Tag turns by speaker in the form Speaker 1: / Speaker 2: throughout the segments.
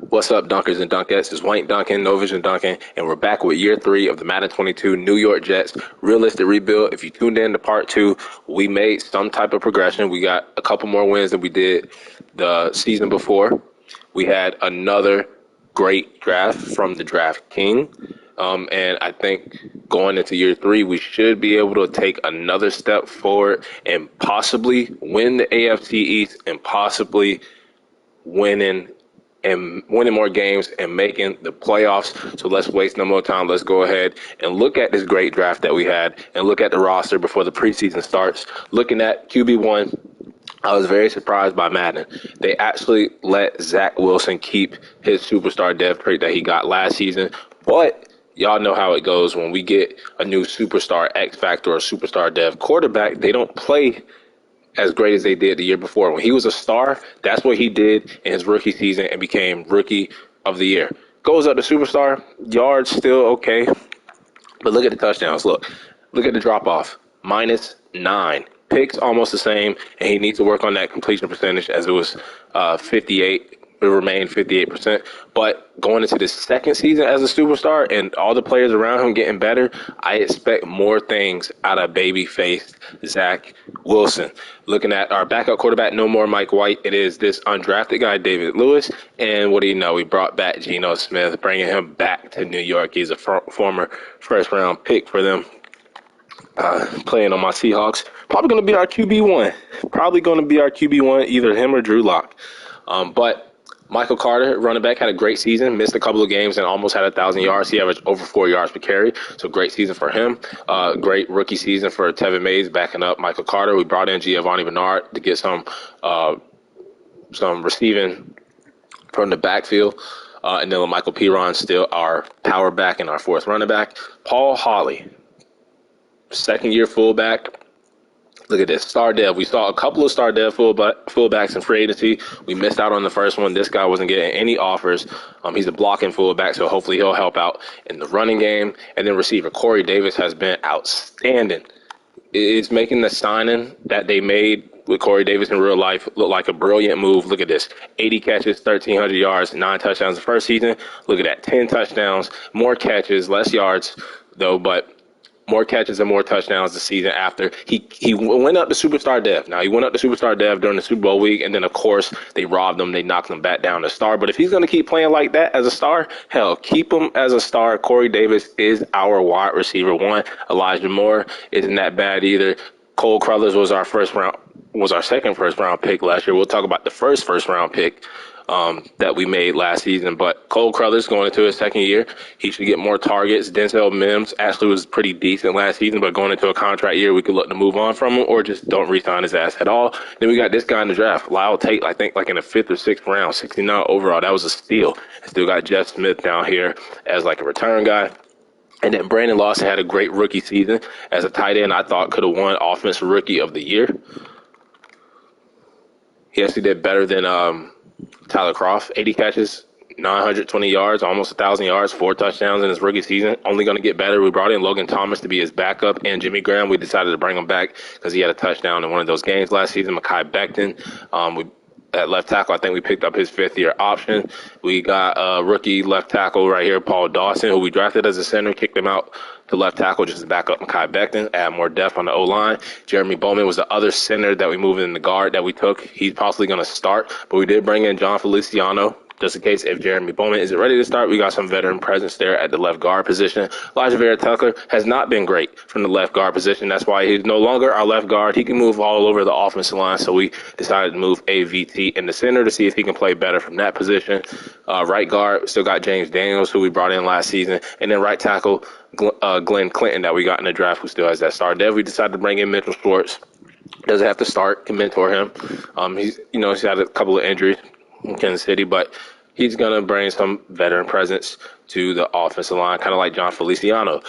Speaker 1: What's up, Dunkers and Dunkettes? It's Wayne Duncan, No Vision Duncan, and we're back with year 3 of the Madden 22 New York Jets realistic rebuild. If you tuned in to part 2, we made some type of progression. We got a couple more wins than we did the season before. We had another great draft from the Draft King. And I think going into year 3, we should be able to take another step forward and possibly win the AFC East and possibly winning winning more games and making the playoffs. So let's waste no more time. Let's go ahead and look at this great draft that we had and look at the roster before the preseason starts. Looking at QB1, I was very surprised by Madden. They actually let Zach Wilson keep his superstar dev trait that he got last season. But y'all know how it goes when we get a new superstar X Factor or superstar dev quarterback. They don't play as great as they did the year before. When he was a star, that's what he did in his rookie season and became rookie of the year. Goes up to superstar, yards still okay, but look at the touchdowns. Look at the drop off, -9. Picks almost the same, and he needs to work on that completion percentage as it was 58. It remained 58%. But going into the second season as a superstar and all the players around him getting better, I expect more things out of baby-faced Zach Wilson. Looking at our backup quarterback, no more Mike White. It is this undrafted guy, David Lewis. And what do you know? We brought back Geno Smith, bringing him back to New York. He's a former first-round pick for them. Playing on my Seahawks. Probably going to be our QB1. Either him or Drew Lock. But Michael Carter, running back, had a great season. Missed a couple of games and almost had 1,000 yards. He averaged over 4 yards per carry. So great season for him. Great rookie season for Tevin Mays backing up Michael Carter. We brought in Giovanni Bernard to get some receiving from the backfield. And then Michael Piron still our power back and our fourth running back. Paul Hawley, second-year fullback. Look at this, star dev. We saw a couple of star dev fullbacks in free agency. We missed out on the first one. This guy wasn't getting any offers. He's a blocking fullback, so hopefully he'll help out in the running game. And then receiver Corey Davis has been outstanding. It's making the signing that they made with Corey Davis in real life look like a brilliant move. Look at this, 80 catches, 1,300 yards, 9 touchdowns the first season. Look at that, 10 touchdowns, more catches, less yards, though, but more catches and more touchdowns the season after. He went up to superstar dev. Now, he went up to superstar dev during the Super Bowl week, and then, of course, they robbed him. They knocked him back down to star. But if he's going to keep playing like that as a star, hell, keep him as a star. Corey Davis is our wide receiver 1. Elijah Moore isn't that bad either. Cole Crothers was our second first-round pick last year. We'll talk about the first-round pick that we made last season. But Cole Crothers going into his second year, he should get more targets. Denzel Mims actually was pretty decent last season, but going into a contract year, we could look to move on from him or just don't re-sign his ass at all. Then we got this guy in the draft, Lyle Tate, I think like in the 5th or 6th round, 69 overall. That was a steal. Still got Jeff Smith down here as like a return guy. And then Brandon Lawson had a great rookie season as a tight end. I thought could have won Offensive Rookie of the Year. He actually did better than Tyler Kroft, 80 catches, 920 yards, almost 1,000 yards, 4 touchdowns in his rookie season. Only going to get better. We brought in Logan Thomas to be his backup, and Jimmy Graham. We decided to bring him back because he had a touchdown in one of those games last season. Mekhi Becton, at left tackle, I think we picked up his 5th-year option. We got a rookie left tackle right here, Paul Dawson, who we drafted as a center, kicked him out to left tackle just to back up Mekhi Becton, add more depth on the O-line. Jeremy Bowman was the other center that we moved in the guard that we took. He's possibly going to start, but we did bring in John Feliciano just in case if Jeremy Bowman isn't ready to start. We got some veteran presence there at the left guard position. Elijah Vera Tucker has not been great from the left guard position. That's why he's no longer our left guard. He can move all over the offensive line, so we decided to move AVT in the center to see if he can play better from that position. Right guard, still got James Daniels, who we brought in last season. And then right tackle, Glenn Clinton, that we got in the draft, who still has that star dev. We decided to bring in Mitchell Schwartz. Doesn't have to start, can mentor him. He's had a couple of injuries in Kansas City, but he's going to bring some veteran presence to the offensive line, kind of like John Feliciano.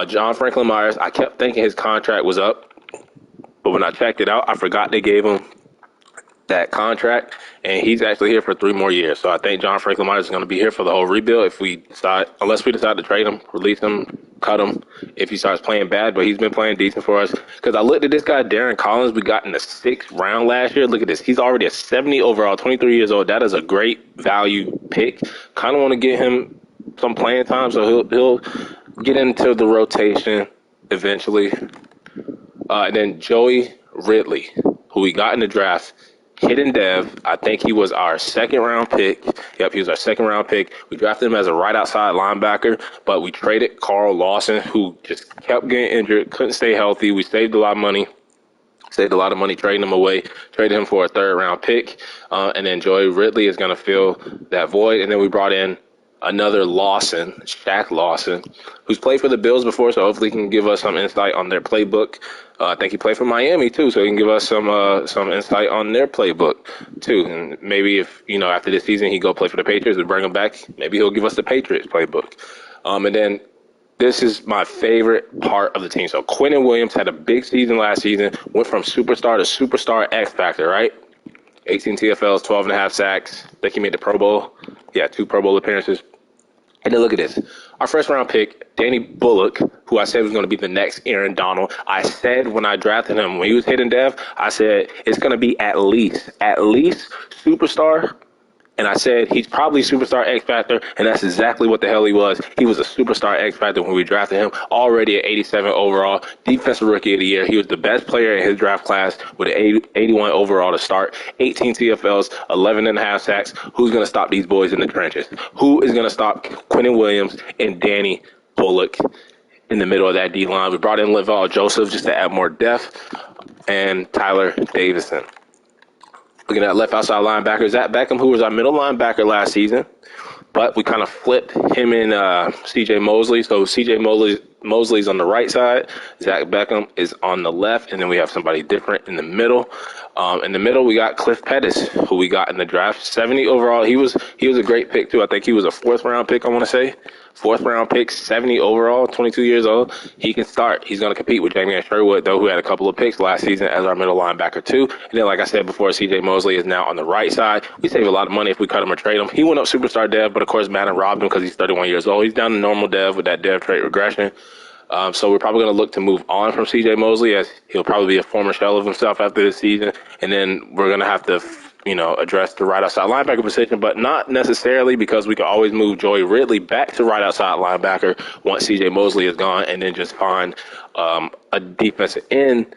Speaker 1: John Franklin Myers, I kept thinking his contract was up, but when I checked it out, I forgot they gave him that contract, and he's actually here for 3 more years. So I think John Franklin Myers is going to be here for the whole rebuild. If we decide, unless we decide to trade him, release him, cut him, if he starts playing bad, but he's been playing decent for us. Because I looked at this guy, Darren Collins, we got in the 6th round last year. Look at this. He's already a 70 overall, 23 years old. That is a great value pick. Kind of want to get him some playing time, so he'll get into the rotation eventually. And then Joey Ridley, who we got in the draft, hidden dev. I think he was our 2nd-round pick. Yep, he was our 2nd-round pick. We drafted him as a right outside linebacker, but we traded Carl Lawson, who just kept getting injured, couldn't stay healthy. We saved a lot of money. Trading him away, traded him for a 3rd-round pick. And then Joey Ridley is going to fill that void. And then we brought in another Lawson, Shaq Lawson, who's played for the Bills before, so hopefully he can give us some insight on their playbook. I think he played for Miami too, so he can give us some insight on their playbook too. And maybe if, after this season he go play for the Patriots, we bring him back, maybe he'll give us the Patriots playbook. And then this is my favorite part of the team. So Quentin Williams had a big season last season, went from superstar to superstar X Factor, right? 18 TFLs, 12 and a half sacks. I think he made the Pro Bowl. Yeah, 2 Pro Bowl appearances. And then look at this. Our 1st-round pick, Danny Bullock, who I said was going to be the next Aaron Donald. I said when I drafted him, when he was hidden dev, I said it's going to be at least superstar. And I said he's probably superstar X Factor, and that's exactly what the hell he was. He was a superstar X Factor when we drafted him, already at 87 overall, defensive rookie of the year. He was the best player in his draft class with 81 overall to start, 18 TFLs, 11 and a half sacks. Who's going to stop these boys in the trenches? Who is going to stop Quentin Williams and Danny Bullock in the middle of that D-line? We brought in Laval Joseph just to add more depth, and Tyler Davison. Looking at left outside linebacker, Zach Beckham, who was our middle linebacker last season, but we kind of flipped him and C.J. Mosley. So C.J. Mosley's on the right side, Zach Beckham is on the left, and then we have somebody different in the middle. In the middle, we got Cliff Pettis, who we got in the draft, 70 overall. He was a great pick too. I think he was a 4th-round pick. I want to say 4th-round pick, 70 overall, 22 years old. He can start. He's going to compete with Jamie Sherwood, though, who had a couple of picks last season as our middle linebacker too. And then, like I said before, C.J. Mosley is now on the right side. We save a lot of money if we cut him or trade him. He went up superstar dev, but of course Madden robbed him because he's 31 years old. He's down to normal dev with that dev trait regression. So we're probably going to look to move on from C.J. Mosley, as he'll probably be a former shell of himself after this season. And then we're going to have to, address the right outside linebacker position, but not necessarily, because we can always move Joey Ridley back to right outside linebacker once C.J. Mosley is gone, and then just find a defensive end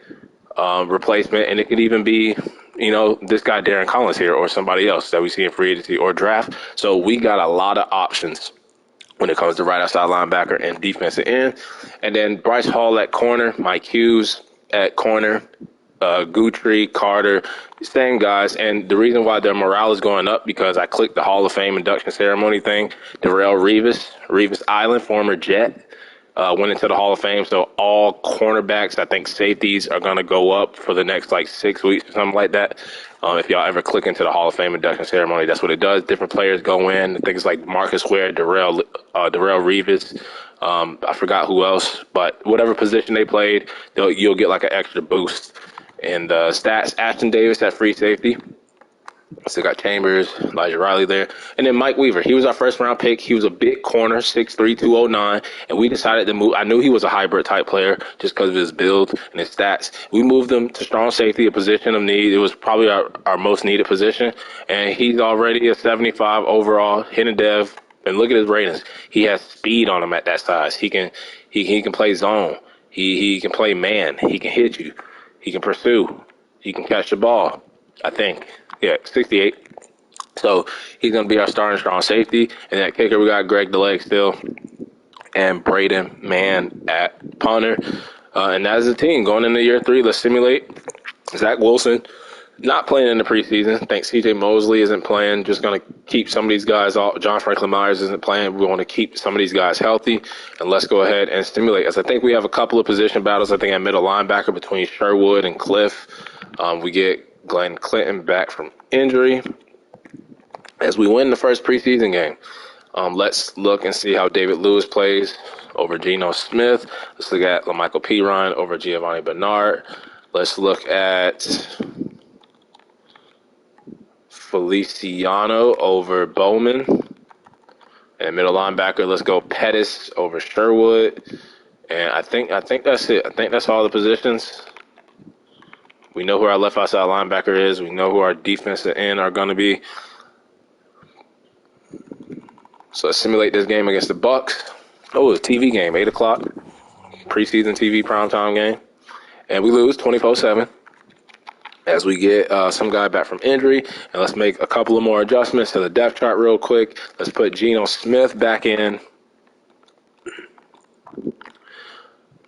Speaker 1: replacement. And it could even be, this guy Darren Collins here, or somebody else that we see in free agency or draft. So we got a lot of options when it comes to right outside linebacker and defensive end. And then Bryce Hall at corner, Mike Hughes at corner, Guthrie, Carter, same guys. And the reason why their morale is going up, because I clicked the Hall of Fame induction ceremony thing. Darrelle Revis Island, former Jet, went into the Hall of Fame. So all cornerbacks, I think safeties, are going to go up for the next 6 weeks or something like that. If y'all ever click into the Hall of Fame induction ceremony, that's what it does. Different players go in. I think it's like Marcus Ware, Darrelle Revis. I forgot who else, but whatever position they played, you'll get an extra boost. And stats, Ashton Davis at free safety. Still got Chambers, Elijah Riley there. And then Mike Weaver. He was our 1st-round pick. He was a big corner, 6'3", 209. And we decided to move. I knew he was a hybrid-type player just because of his build and his stats. We moved him to strong safety, a position of need. It was probably our most needed position. And he's already a 75 overall, hidden dev. And look at his ratings. He has speed on him at that size. He can play zone. He can play man. He can hit you. He can pursue. He can catch the ball, I think. Yeah, 68. So he's going to be our starting strong safety. And at kicker, we got Greg DeLeg still and Braden Mann at punter. And that is the team. Going into year 3, let's simulate. Zach Wilson not playing in the preseason. I think C.J. Mosley isn't playing. Just going to keep some of these guys off. John Franklin Myers isn't playing. We want to keep some of these guys healthy. And let's go ahead and stimulate. As I think we have a couple of position battles. I think at middle linebacker between Sherwood and Cliff. We get Glenn Clinton back from injury as we win the first preseason game. Let's look and see how David Lewis plays over Geno Smith. Let's look at LaMichael Pirine over Giovanni Bernard. Let's look at Feliciano over Bowman. And middle linebacker, let's go Pettis over Sherwood. And I think that's it. I think that's all the positions. We know who our left outside linebacker is. We know who our defensive end are going to be. So let's simulate this game against the Bucks. Oh, it's a TV game, 8 o'clock. Preseason TV primetime game. And we lose 24-7 as we get some guy back from injury. And let's make a couple of more adjustments to the depth chart real quick. Let's put Geno Smith back in.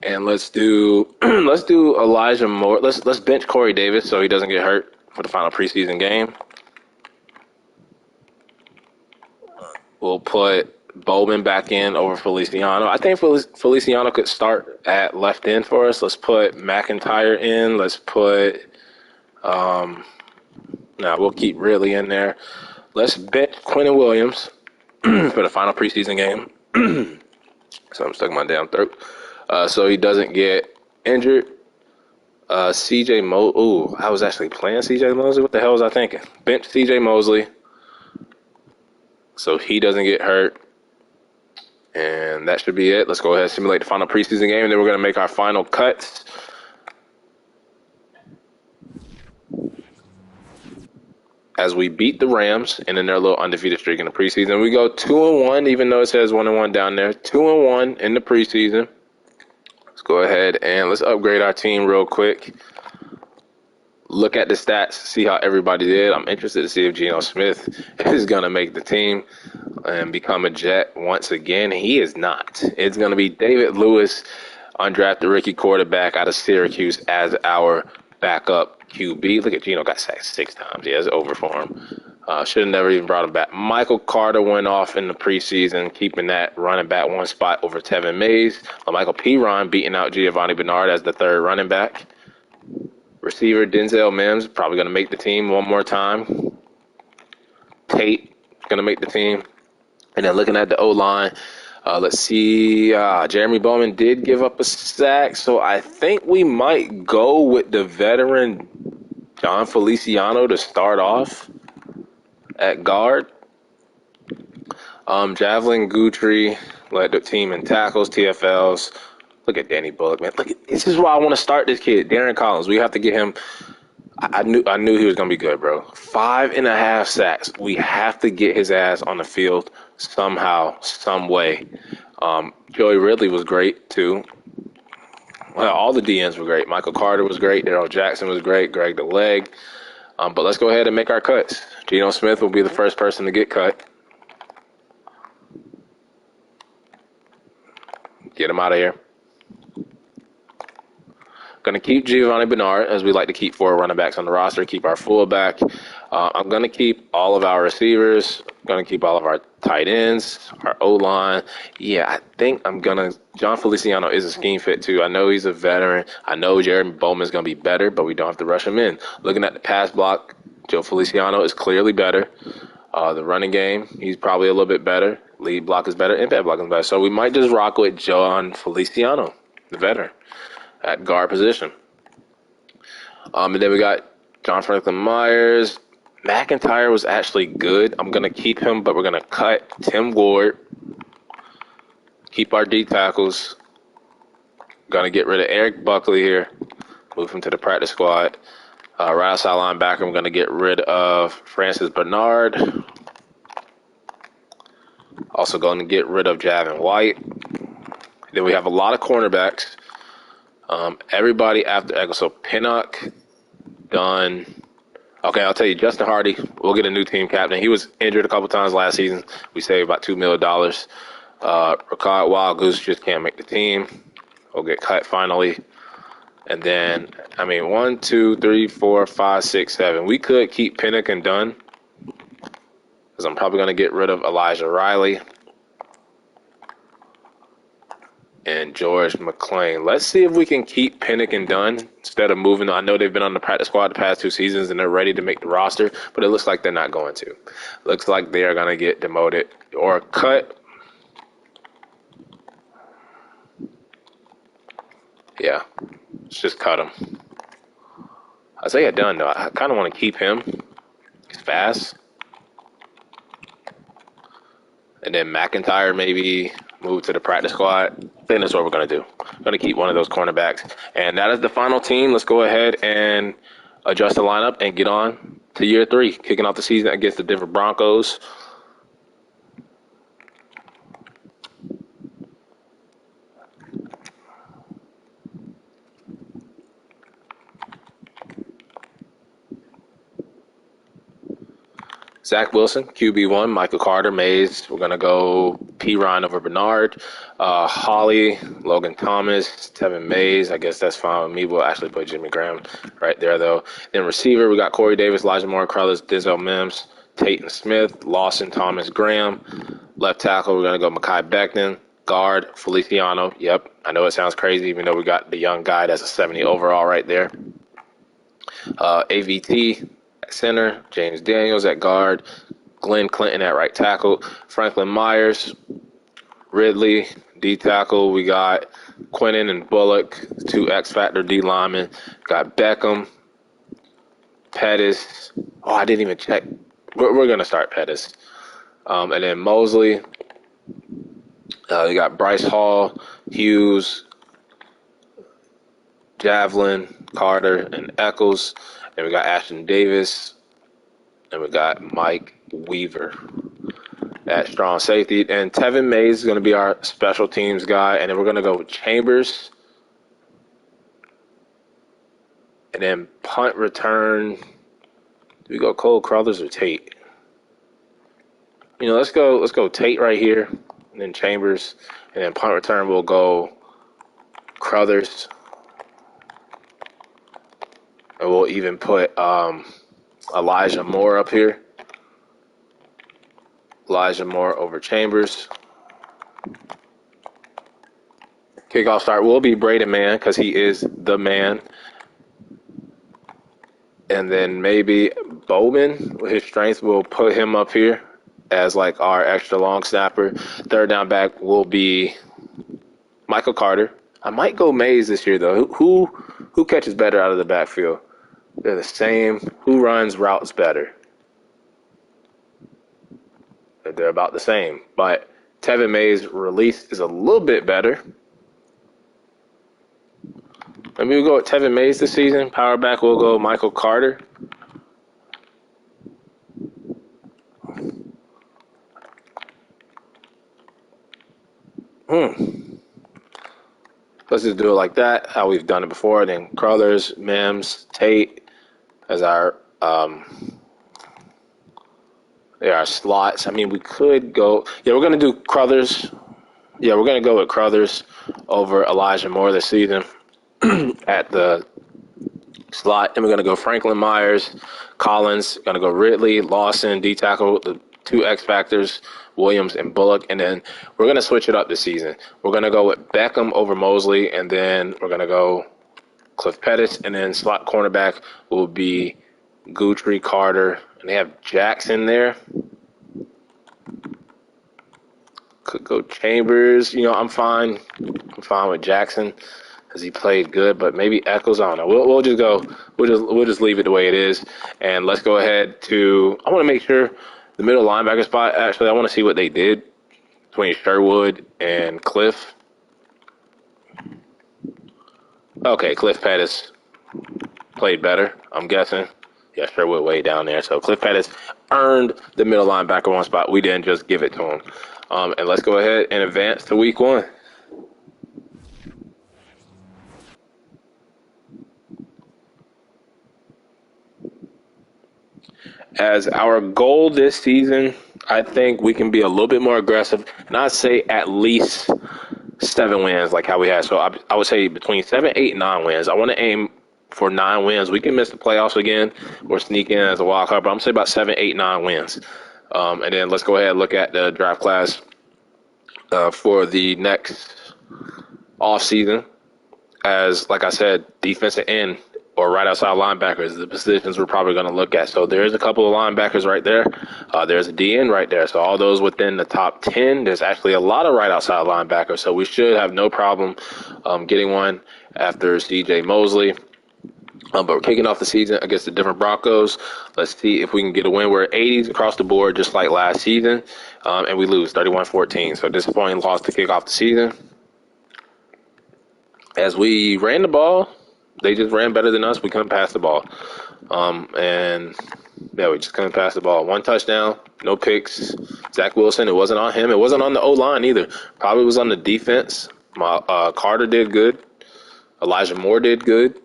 Speaker 1: And let's do Elijah Moore. Let's bench Corey Davis so he doesn't get hurt for the final preseason game. We'll put Bowman back in over Feliciano. I think Feliciano could start at left end for us. Let's put McIntyre in. Let's put we'll keep Ridley in there. Let's bench Quentin Williams for the final preseason game. So I'm stuck in my damn throat. So he doesn't get injured. CJ Mosley. Ooh, I was actually playing CJ Mosley. What the hell was I thinking? Bench CJ Mosley so he doesn't get hurt. And that should be it. Let's go ahead and simulate the final preseason game, and then we're going to make our final cuts. As we beat the Rams and in their little undefeated streak in the preseason, we go 2-1, even though it says 1-1 down there. 2-1 in the preseason. Let's go ahead and let's upgrade our team real quick. Look at the stats, see how everybody did. I'm interested to see if Geno Smith is going to make the team and become a Jet once again. He is not. It's going to be David Lewis, undrafted rookie quarterback out of Syracuse, as our backup QB. Look at Geno, got sacked 6 times. Yeah, it's over for him. Should have never even brought him back. Michael Carter went off in the preseason, keeping that running back one spot over Tevin Mays. Michael Piron beating out Giovanni Bernard as the third running back. Receiver Denzel Mims probably going to make the team one more time. Tate going to make the team. And then looking at the O-line, let's see. Jeremy Bowman did give up a sack, so I think we might go with the veteran John Feliciano to start off at guard. Javelin Guthrie led the team in tackles, TFLs. Look at Danny Bullock, man. This is why I want to start this kid, Darren Collins. We have to get him. I knew he was gonna be good, bro. 5.5 sacks. We have to get his ass on the field somehow, some way. Joey Ridley was great too. Well, all the DNs were great. Michael Carter was great. Darrell Jackson was great. Greg the Leg. But let's go ahead and make our cuts. Geno Smith will be the first person to get cut. Get him out of here. Going to keep Giovanni Bernard, as we like to keep 4 running backs on the roster, keep our fullback. I'm going to keep all of our receivers. Going to keep all of our tight ends, our O-line. Yeah, I think I'm going to – John Feliciano is a scheme fit, too. I know he's a veteran. I know Jeremy Bowman's going to be better, but we don't have to rush him in. Looking at the pass block, Joe Feliciano is clearly better. The running game, he's probably a little bit better. Lead block is better. Impact block is better. So we might just rock with John Feliciano, the veteran, at guard position. And then we got John Franklin Myers. McIntyre was actually good. I'm going to keep him, but we're going to cut Tim Ward. Keep our D tackles. Going to get rid of Eric Buckley here. Move him to the practice squad. Right outside linebacker, I'm going to get rid of Francis Bernard. Also going to get rid of Javin White. Then we have a lot of cornerbacks. Everybody after Echo. So Pinnock, Dunn. Okay, I'll tell you, Justin Hardy, we'll get a new team captain. He was injured a couple times last season. We saved about $2 million. Ricard Wild Goose just can't make the team. We'll get cut finally. And then, 1, 2, 3, 4, 5, 6, 7. We could keep Pinnock and Dunn, because I'm probably going to get rid of Elijah Riley and George McClain. Let's see if we can keep Pinnock and Dunn instead of moving. I know they've been on the practice squad the past 2 seasons and they're ready to make the roster, but it looks like they're not going to. Looks like they are going to get demoted or cut. Yeah, let's just cut him. Isaiah Dunn, though, I kind of want to keep him. He's fast. And then McIntyre maybe move to the practice squad. I think that's what we're going to do. We're going to keep one of those cornerbacks. And that is the final team. Let's go ahead and adjust the lineup and get on to year 3, kicking off the season against the Denver Broncos. Zach Wilson, QB1, Michael Carter, Mays. We're going to go P. Ryan over Bernard. Holly, Logan Thomas, Tevin Mays. I guess that's fine with me. We'll actually put Jimmy Graham right there, though. Then receiver, we got Corey Davis, Elijah Moore, Carlos, Denzel Mims, Tate and Smith, Lawson, Thomas, Graham. Left tackle, we're going to go Mekhi Becton. Guard, Feliciano. Yep, I know it sounds crazy, even though we got the young guy that's a 70 overall right there. AVT. Center, James Daniels at guard, Glenn Clinton at right tackle, Franklin Myers, Ridley, D tackle. We got Quinton and Bullock, 2 X Factor D linemen. Got Beckham, Pettis. Oh, I didn't even check. We're going to start Pettis. And then Mosley. We got Bryce Hall, Hughes, Javelin, Carter, and Eccles. And we got Ashton Davis, and we got Mike Weaver at strong safety. And Tevin Mays is going to be our special teams guy. And then we're going to go with Chambers. And then punt return. Do we go Cole Crothers or Tate? Let's go Tate right here, and then Chambers. And then punt return, we'll go Crothers. And we'll even put Elijah Moore up here. Elijah Moore over Chambers. Kickoff start will be Braden Mann because he is the man. And then maybe Bowman, with his strength, we'll put him up here as like our extra long snapper. Third down back will be Michael Carter. I might go Mays this year, though. Who catches better out of the backfield? They're the same. Who runs routes better? They're about the same. But Tevin Mays' release is a little bit better. Maybe we'll go with Tevin Mays this season. Power back, we'll go Michael Carter. Let's just do it like that, how we've done it before. Then Crothers, Mims, Tate as our slots. I mean, we could go. Yeah, we're gonna do Crothers. Yeah, we're gonna go with Crothers over Elijah Moore this season at the slot. And we're gonna go Franklin Myers, Collins. Gonna go Ridley, Lawson, D tackle, the 2 X factors, Williams and Bullock. And then we're going to switch it up this season. We're going to go with Beckham over Mosley, and then we're going to go Cliff Pettis, and then slot cornerback will be Guthrie, Carter, and they have Jackson there. Could go Chambers. I'm fine. I'm fine with Jackson because he played good, but maybe Eccles. I don't know. We'll just go. We'll just leave it the way it is, and let's go ahead to. I want to make sure. The middle linebacker spot, actually, I want to see what they did between Sherwood and Cliff. Okay, Cliff Pettis played better, I'm guessing. Yeah, Sherwood way down there. So Cliff Pettis earned the middle linebacker one spot. We didn't just give it to him. And let's go ahead and advance to week 1. As our goal this season, I think we can be a little bit more aggressive, and I'd say at least 7 wins like how we had. So I would say between 7, 8, 9 wins. I want to aim for 9 wins. We can miss the playoffs again or sneak in as a wild card, but I'm going to say about 7, 8, 9 wins. And then let's go ahead and look at the draft class for the next offseason. As, like I said, defensive end or right outside linebackers, the positions we're probably going to look at. So there's a couple of linebackers right there. There's a DN right there. So all those within the top 10, there's actually a lot of right outside linebackers. So we should have no problem getting one after C.J. Mosley. But we're kicking off the season against the different Broncos. Let's see if we can get a win. We're at 80s across the board, just like last season, and we lose 31-14. So disappointing loss to kick off the season. As we ran the ball, they just ran better than us. We couldn't pass the ball. And yeah, we just couldn't pass the ball. One touchdown, no picks. Zach Wilson, it wasn't on him. It wasn't on the O-line either. Probably was on the defense. Carter did good. Elijah Moore did good.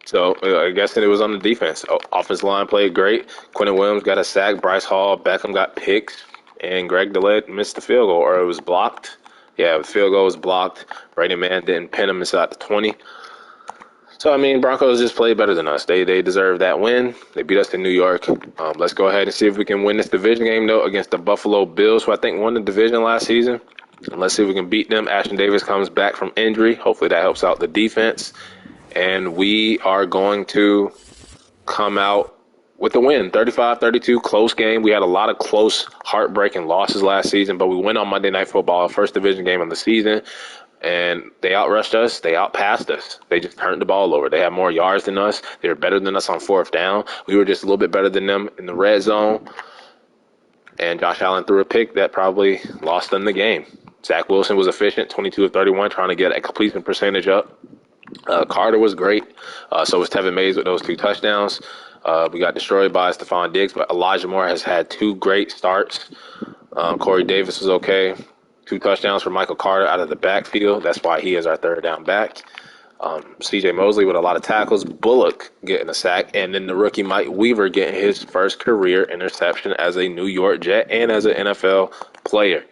Speaker 1: So I guess it was on the defense. Offensive line played great. Quentin Williams got a sack. Bryce Hall, Beckham got picked. And Greg DeLette missed the field goal, or it was blocked. Yeah, the field goal was blocked. Brady Mann didn't pin him inside the 20. So, I mean, Broncos just played better than us. They deserve that win. They beat us in New York. Let's go ahead and see if we can win this division game, though, against the Buffalo Bills, who I think won the division last season. And let's see if we can beat them. Ashton Davis comes back from injury. Hopefully that helps out the defense. And we are going to come out with the win, 35-32, close game. We had a lot of close, heartbreaking losses last season, but we win on Monday Night Football, our first division game of the season. And they outrushed us. They outpassed us. They just turned the ball over. They had more yards than us. They were better than us on fourth down. We were just a little bit better than them in the red zone. And Josh Allen threw a pick that probably lost them the game. Zach Wilson was efficient, 22 of 31, trying to get a completion percentage up. Carter was great. So was Tevin Mays with those 2 touchdowns. We got destroyed by Stephon Diggs, but Elijah Moore has had 2 great starts. Corey Davis was okay. 2 touchdowns for Michael Carter out of the backfield. That's why he is our third down back. C.J. Mosley with a lot of tackles. Bullock getting a sack. And then the rookie Mike Weaver getting his first career interception as a New York Jet and as an NFL player.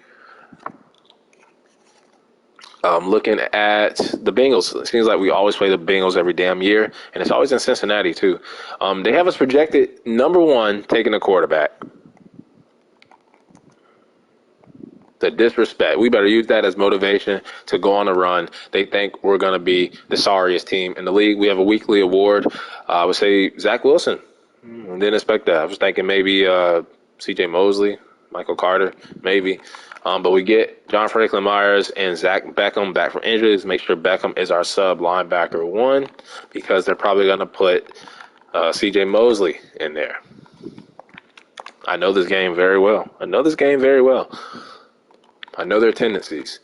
Speaker 1: Looking at the Bengals, it seems like we always play the Bengals every damn year, and it's always in Cincinnati, too. They have us projected number 1 taking a quarterback. The disrespect. We better use that as motivation to go on a run. They think we're going to be the sorriest team in the league. We have a weekly award. I would say Zach Wilson. Didn't expect that. I was thinking maybe C.J. Mosley, Michael Carter, maybe. But we get John Franklin Myers and Zach Beckham back from injuries. Make sure Beckham is our sub linebacker 1 because they're probably going to put C.J. Mosley in there. I know this game very well. I know their tendencies.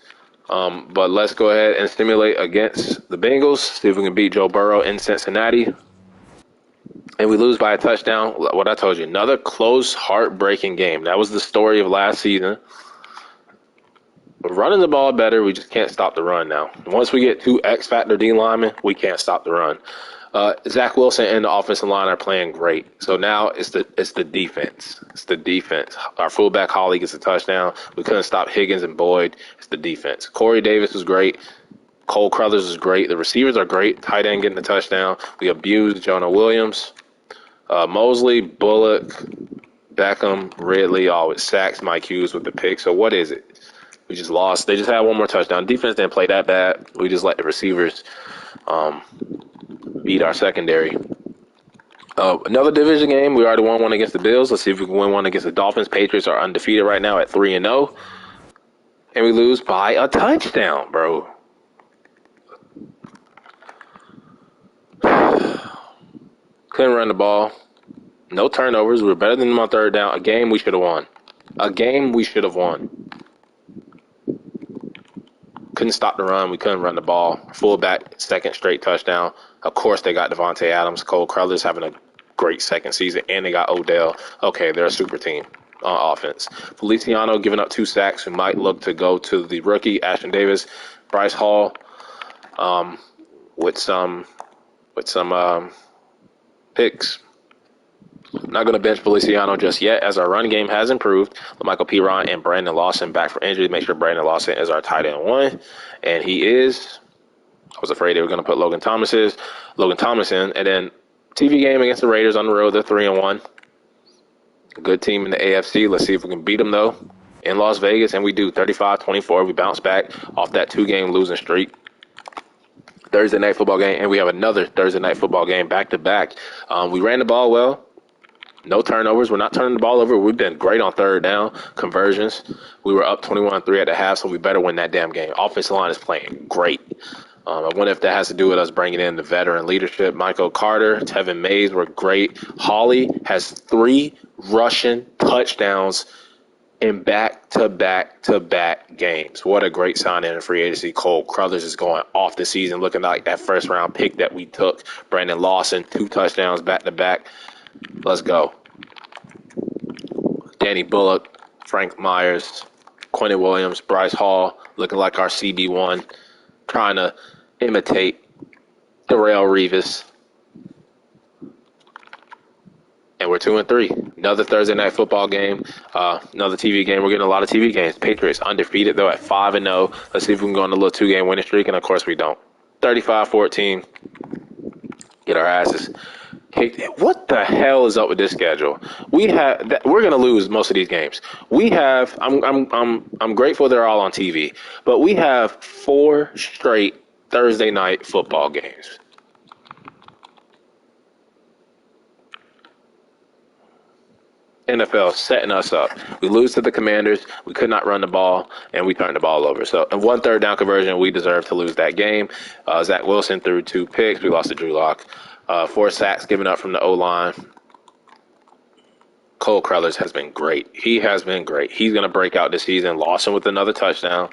Speaker 1: But let's go ahead and stimulate against the Bengals. See if we can beat Joe Burrow in Cincinnati. And we lose by a touchdown. What I told you, another close, heartbreaking game. That was the story of last season. We're running the ball better. We just can't stop the run now. Once we get 2 X-Factor D linemen, we can't stop the run. Zach Wilson and the offensive line are playing great. So now it's the defense. It's the defense. Our fullback Holly gets a touchdown. We couldn't stop Higgins and Boyd. It's the defense. Corey Davis was great. Cole Crothers was great. The receivers are great. Tight end getting the touchdown. We abused Jonah Williams. Mosley, Bullock, Beckham, Ridley, all with sacks. Mike Hughes with the pick. So what is it? We just lost. They just had 1 more touchdown. Defense didn't play that bad. We just let the receivers beat our secondary. Another division game. We already won 1 against the Bills. Let's see if we can win 1 against the Dolphins. Patriots are undefeated right now at 3-0. And we lose by a touchdown, bro. Couldn't run the ball. No turnovers. We were better than them on third down. A game we should have won. Couldn't stop the run. We couldn't run the ball. Fullback, second straight touchdown. Of course, they got Devontae Adams. Cole Crothers having a great second season, and they got Odell. Okay, they're a super team on offense. Feliciano giving up 2 sacks, who might look to go to the rookie, Ashton Davis. Bryce Hall with some picks. Not going to bench Feliciano just yet, as our run game has improved. Michael Piron and Brandon Lawson back for injury. Make sure Brandon Lawson is our tight end 1, and he is. I was afraid they were going to put Logan Thomas in, and then TV game against the Raiders on the road. They're 3-1. Good team in the AFC. Let's see if we can beat them, though, in Las Vegas, and we do. 35-24. We bounce back off that 2-game losing streak. Thursday night football game, and we have another Thursday night football game back-to-back. We ran the ball well. No turnovers. We're not turning the ball over. We've been great on third down conversions. We were up 21-3 at the half, so we better win that damn game. Offensive line is playing great. I wonder if that has to do with us bringing in the veteran leadership. Michael Carter, Tevin Mays were great. Hawley has 3 rushing touchdowns in back-to-back-to-back games. What a great signing in free agency. Cole Crothers is going off the season, looking like that first-round pick that we took. Brandon Lawson, 2 touchdowns back-to-back. Let's go. Danny Bullock, Frank Myers, Quentin Williams, Bryce Hall, looking like our CB1, trying to imitate Darrelle Revis. And we're 2-3. Another Thursday night football game. Another TV game. We're getting a lot of TV games. Patriots undefeated, though, at 5-0. Let's see if we can go on a little 2-game winning streak. And, of course, we don't. 35-14. Get our asses kicked. What the hell is up with this schedule? We're going to lose most of these games. I'm grateful they're all on TV. But we have 4 straight Thursday night football games. NFL setting us up. We lose to the Commanders. We could not run the ball, and we turned the ball over. So, in 1 third down conversion, we deserve to lose that game. Zach Wilson threw 2 picks. We lost to Drew Lock. 4 sacks given up from the O-line. Cole Crothers has been great. He has been great. He's going to break out this season. Lawson with another touchdown.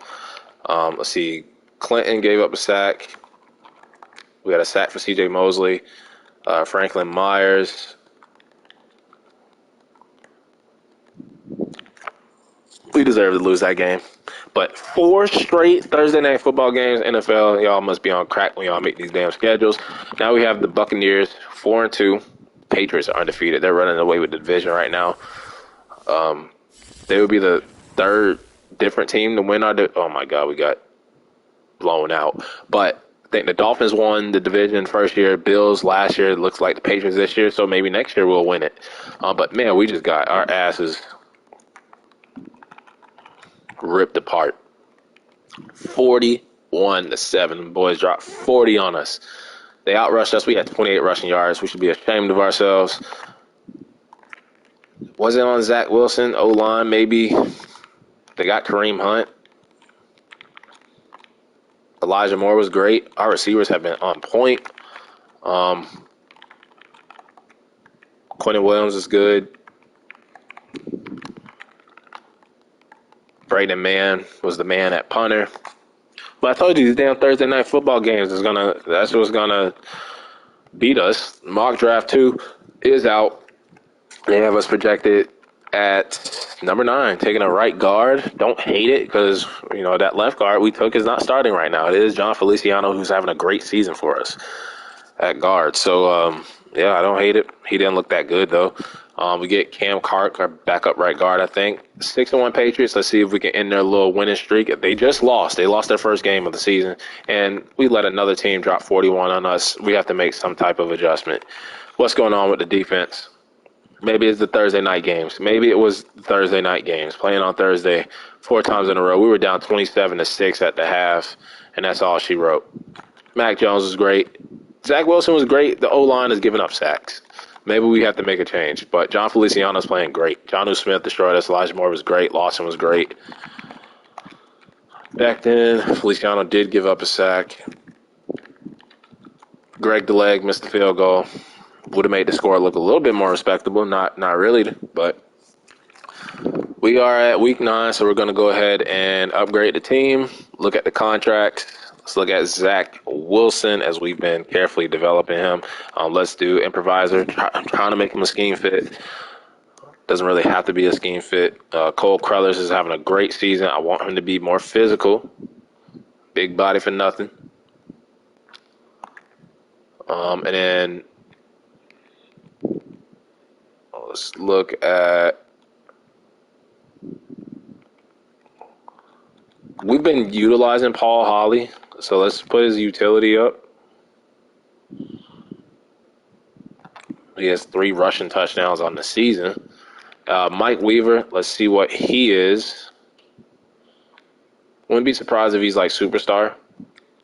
Speaker 1: Let's see. Clinton gave up a sack. We got a sack for C.J. Mosley. Franklin Myers. We deserve to lose that game. But 4 straight Thursday night football games, NFL, y'all must be on crack when y'all make these damn schedules. Now we have the Buccaneers, 4-2. Patriots are undefeated. They're running away with the division right now. They would be the 3rd different team to win our oh my God, we got blown out. But I think the Dolphins won the division first year, Bills last year. It looks like the Patriots this year, so maybe next year we'll win it. But man, we just got our asses ripped apart. 41-7. Boys dropped 40 on us. They outrushed us. We had 28 rushing yards. We should be ashamed of ourselves. Was it on Zach Wilson? O-line, maybe. They got Kareem Hunt. Elijah Moore was great. Our receivers have been on point. Quentin Williams is good. Braden Mann was the man at punter. But I told you, these damn Thursday night football games that's what's gonna beat us. Mock draft 2 is out. They have us projected at number 9, taking a right guard. Don't hate it because, that left guard we took is not starting right now. It is John Feliciano, who's having a great season for us at guard. So, yeah, I don't hate it. He didn't look that good, though. We get Cam Clark, our backup right guard, I think. 6-1 Patriots. Let's see if we can end their little winning streak. They just lost. They lost their first game of the season, and we let another team drop 41 on us. We have to make some type of adjustment. What's going on with the defense? Maybe it's the Thursday night games. Maybe it was Thursday night games. Playing on Thursday 4 times in a row. We were down 27-6 at the half, and that's all she wrote. Mac Jones was great. Zach Wilson was great. The O-line is giving up sacks. Maybe we have to make a change. But John Feliciano's playing great. Jonnu Smith destroyed us. Elijah Moore was great. Lawson was great. Back then, Feliciano did give up a sack. Greg DeLeg missed the field goal. Would have made the score look a little bit more respectable. Not really, but we are at week 9, so we're going to go ahead and upgrade the team. Look at the contracts. Let's look at Zach Wilson as we've been carefully developing him. Let's do improviser. I'm trying to make him a scheme fit. Doesn't really have to be a scheme fit. Cole Crothers is having a great season. I want him to be more physical. Big body for nothing. And then let's look at. We've been utilizing Paul Holly, so let's put his utility up. He has 3 rushing touchdowns on the season. Mike Weaver, let's see what he is. Wouldn't be surprised if he's like superstar.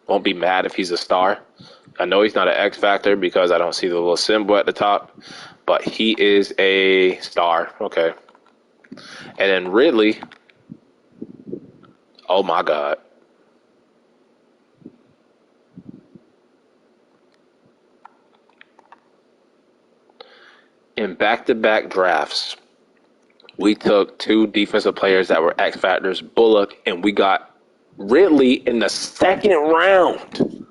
Speaker 1: Won't be mad if he's a star. I know he's not an X factor because I don't see the little symbol at the top, but he is a star. Okay. And then Ridley. Oh my God. in back-to-back drafts, we took two defensive players that were X factors, Bullock, and we got Ridley in the second round.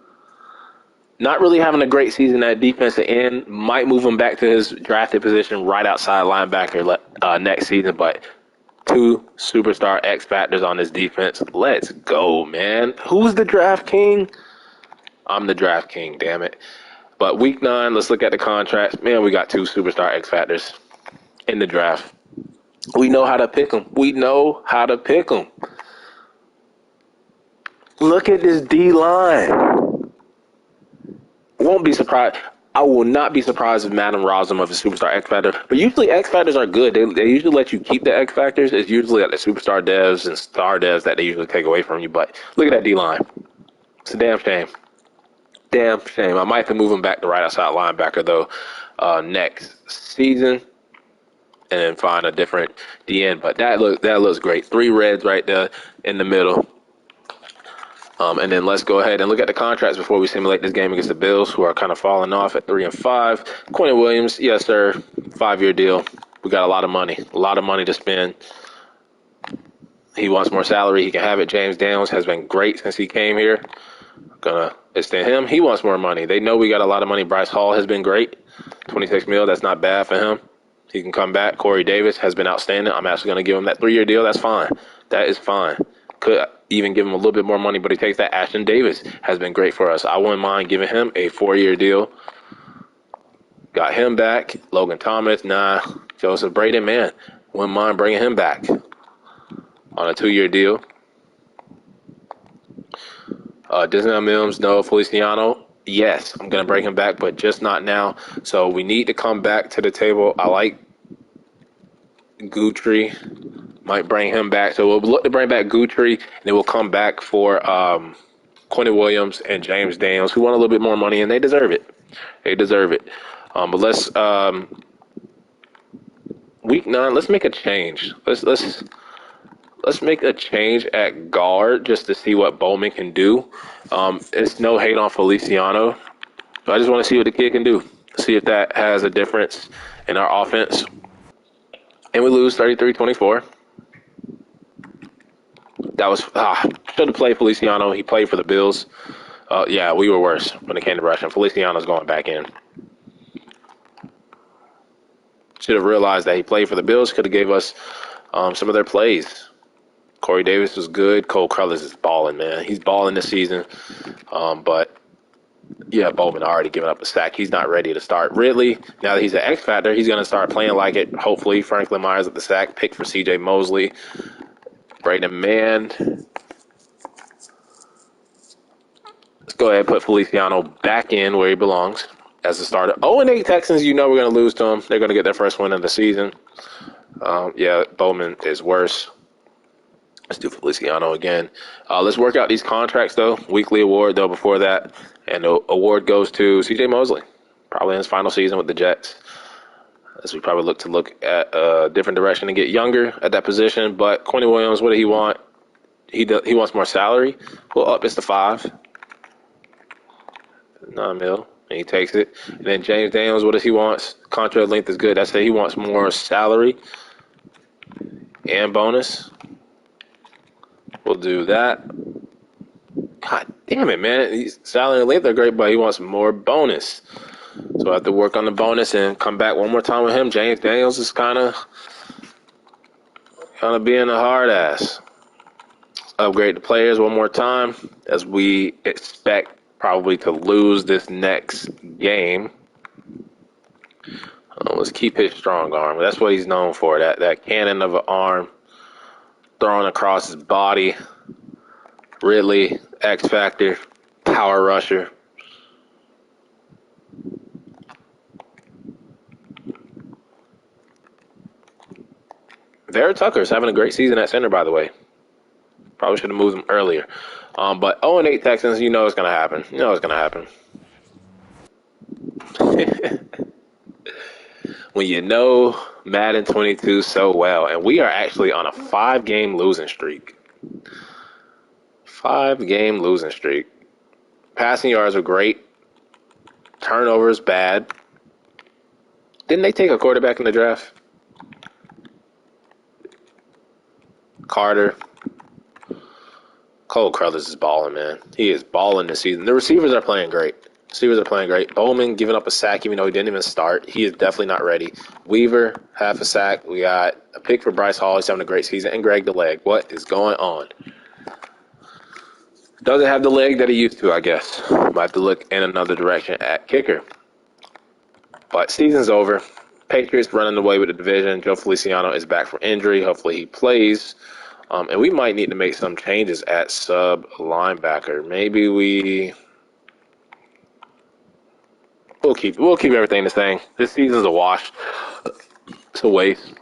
Speaker 1: Not really having a great season at defensive end. Might move him back to his drafted position right outside linebacker next season, but two superstar X factors on this defense. Let's go, man. Who's the draft king? I'm the draft king, damn it. But week 9, let's look at the contracts. Man, we got two superstar X factors in the draft. We know how to pick them. We know how to pick them. Look at this D-line. Won't be surprised. I will not be surprised if Madden robs them of a superstar X Factor. But usually X Factors are good. They usually let you keep the X Factors. It's usually like the superstar devs and star devs that they usually take away from you. But look at that D-line. It's a damn shame. Damn shame. I might have to move him back to right outside linebacker, though, next season. And then find a different DN. But that looks great. 3 reds right there in the middle. And then let's go ahead and look at the contracts before we simulate this game against the Bills, who are kind of falling off at 3 and 5. Quentin Williams, yes, sir, 5-year deal. We got a lot of money to spend. He wants more salary. He can have it. James Daniels has been great since he came here. Gonna extend him. He wants more money. They know we got a lot of money. Bryce Hall has been great. 26 mil. That's not bad for him. He can come back. Corey Davis has been outstanding. I'm actually going to give him that 3-year deal. That's fine. That is fine. Could even give him a little bit more money, but he takes that. Ashton Davis has been great for us. I wouldn't mind giving him a 4-year deal. Got him back. Logan Thomas, nah. Joseph Braden, man, wouldn't mind bringing him back on a 2-year deal. Disney Mills, no. Feliciano, yes, I'm going to bring him back, but just not now. So we need to come back to the table. I like Guthrie. Might bring him back. So we'll look to bring back Guthrie, and then we'll come back for Quentin Williams and James Daniels, who want a little bit more money, and they deserve it. They deserve it. But let's week 9. Let's make a change. Let's make a change at guard just to see what Bowman can do. It's no hate on Feliciano. I just want to see what the kid can do. See if that has a difference in our offense. And we lose 33-24. That was should have played Feliciano. He played for the Bills. Yeah, we were worse when it came to rushing. Feliciano's going back in. Should have realized that he played for the Bills. Could have gave us some of their plays. Corey Davis was good. Cole Cullers is balling, man. He's balling this season. But yeah, Bowman already given up a sack. He's not ready to start. Ridley, now that he's an X factor, he's going to start playing like it. Hopefully, Franklin Myers at the sack. Pick for C.J. Mosley. Braden Mann. Let's go ahead and put Feliciano back in where he belongs as a starter. 0-8 Texans, you know we're going to lose to them. They're going to get their first win of the season. Yeah, Bowman is worse. Let's do Feliciano again. Let's work out these contracts, though. Weekly award, though, before that. And the award goes to C.J. Mosley, probably in his final season with the Jets. As we probably look at a different direction and get younger at that position. But Quentin Williams, what did he want? He wants more salary. Well, up it's to 5. 9 mil. And he takes it. And then James Daniels, what does he want? Contract length is good. That's it. He wants more salary and bonus. We'll do that. God damn it, man. Salary and length are great, but he wants more bonus. So I have to work on the bonus and come back one more time with him. James Daniels is kind of being a hard ass. Upgrade the players one more time as we expect probably to lose this next game. Let's keep his strong arm. That's what he's known for, that cannon of an arm thrown across his body. Ridley, X Factor, power rusher. Vera Tucker's having a great season at center, by the way. Probably should have moved him earlier. But 0-8 Texans, you know it's going to happen. You know it's going to happen. When you know Madden 22 so well, and we are actually on a 5-game losing streak. 5-game losing streak. Passing yards are great. Turnovers bad. Didn't they take a quarterback in the draft? Carter. Cole Carruthers is balling, man. He is balling this season. The receivers are playing great. Bowman giving up a sack even though he didn't even start. He is definitely not ready. Weaver, half a sack. We got a pick for Bryce Hall. He's having a great season. And Greg the leg. What is going on? Doesn't have the leg that he used to, I guess. Might have to look in another direction at kicker. But season's over. Patriots running away with the division. Joe Feliciano is back from injury. Hopefully he plays. And we might need to make some changes at sub linebacker. Maybe we'll keep everything the same. This season's a wash. It's a waste.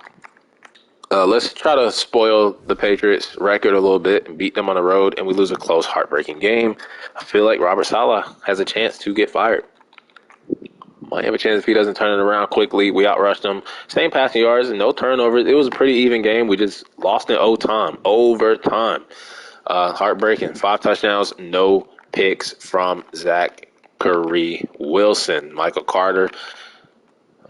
Speaker 1: Let's try to spoil the Patriots' record a little bit and beat them on the road, and we lose a close, heartbreaking game. I feel like Robert Saleh has a chance to get fired. Might have a chance if he doesn't turn it around quickly. We outrushed them. Same passing yards, no turnovers. It was a pretty even game. We just lost in overtime. Heartbreaking. 5 touchdowns, no picks from Zachary Wilson. Michael Carter.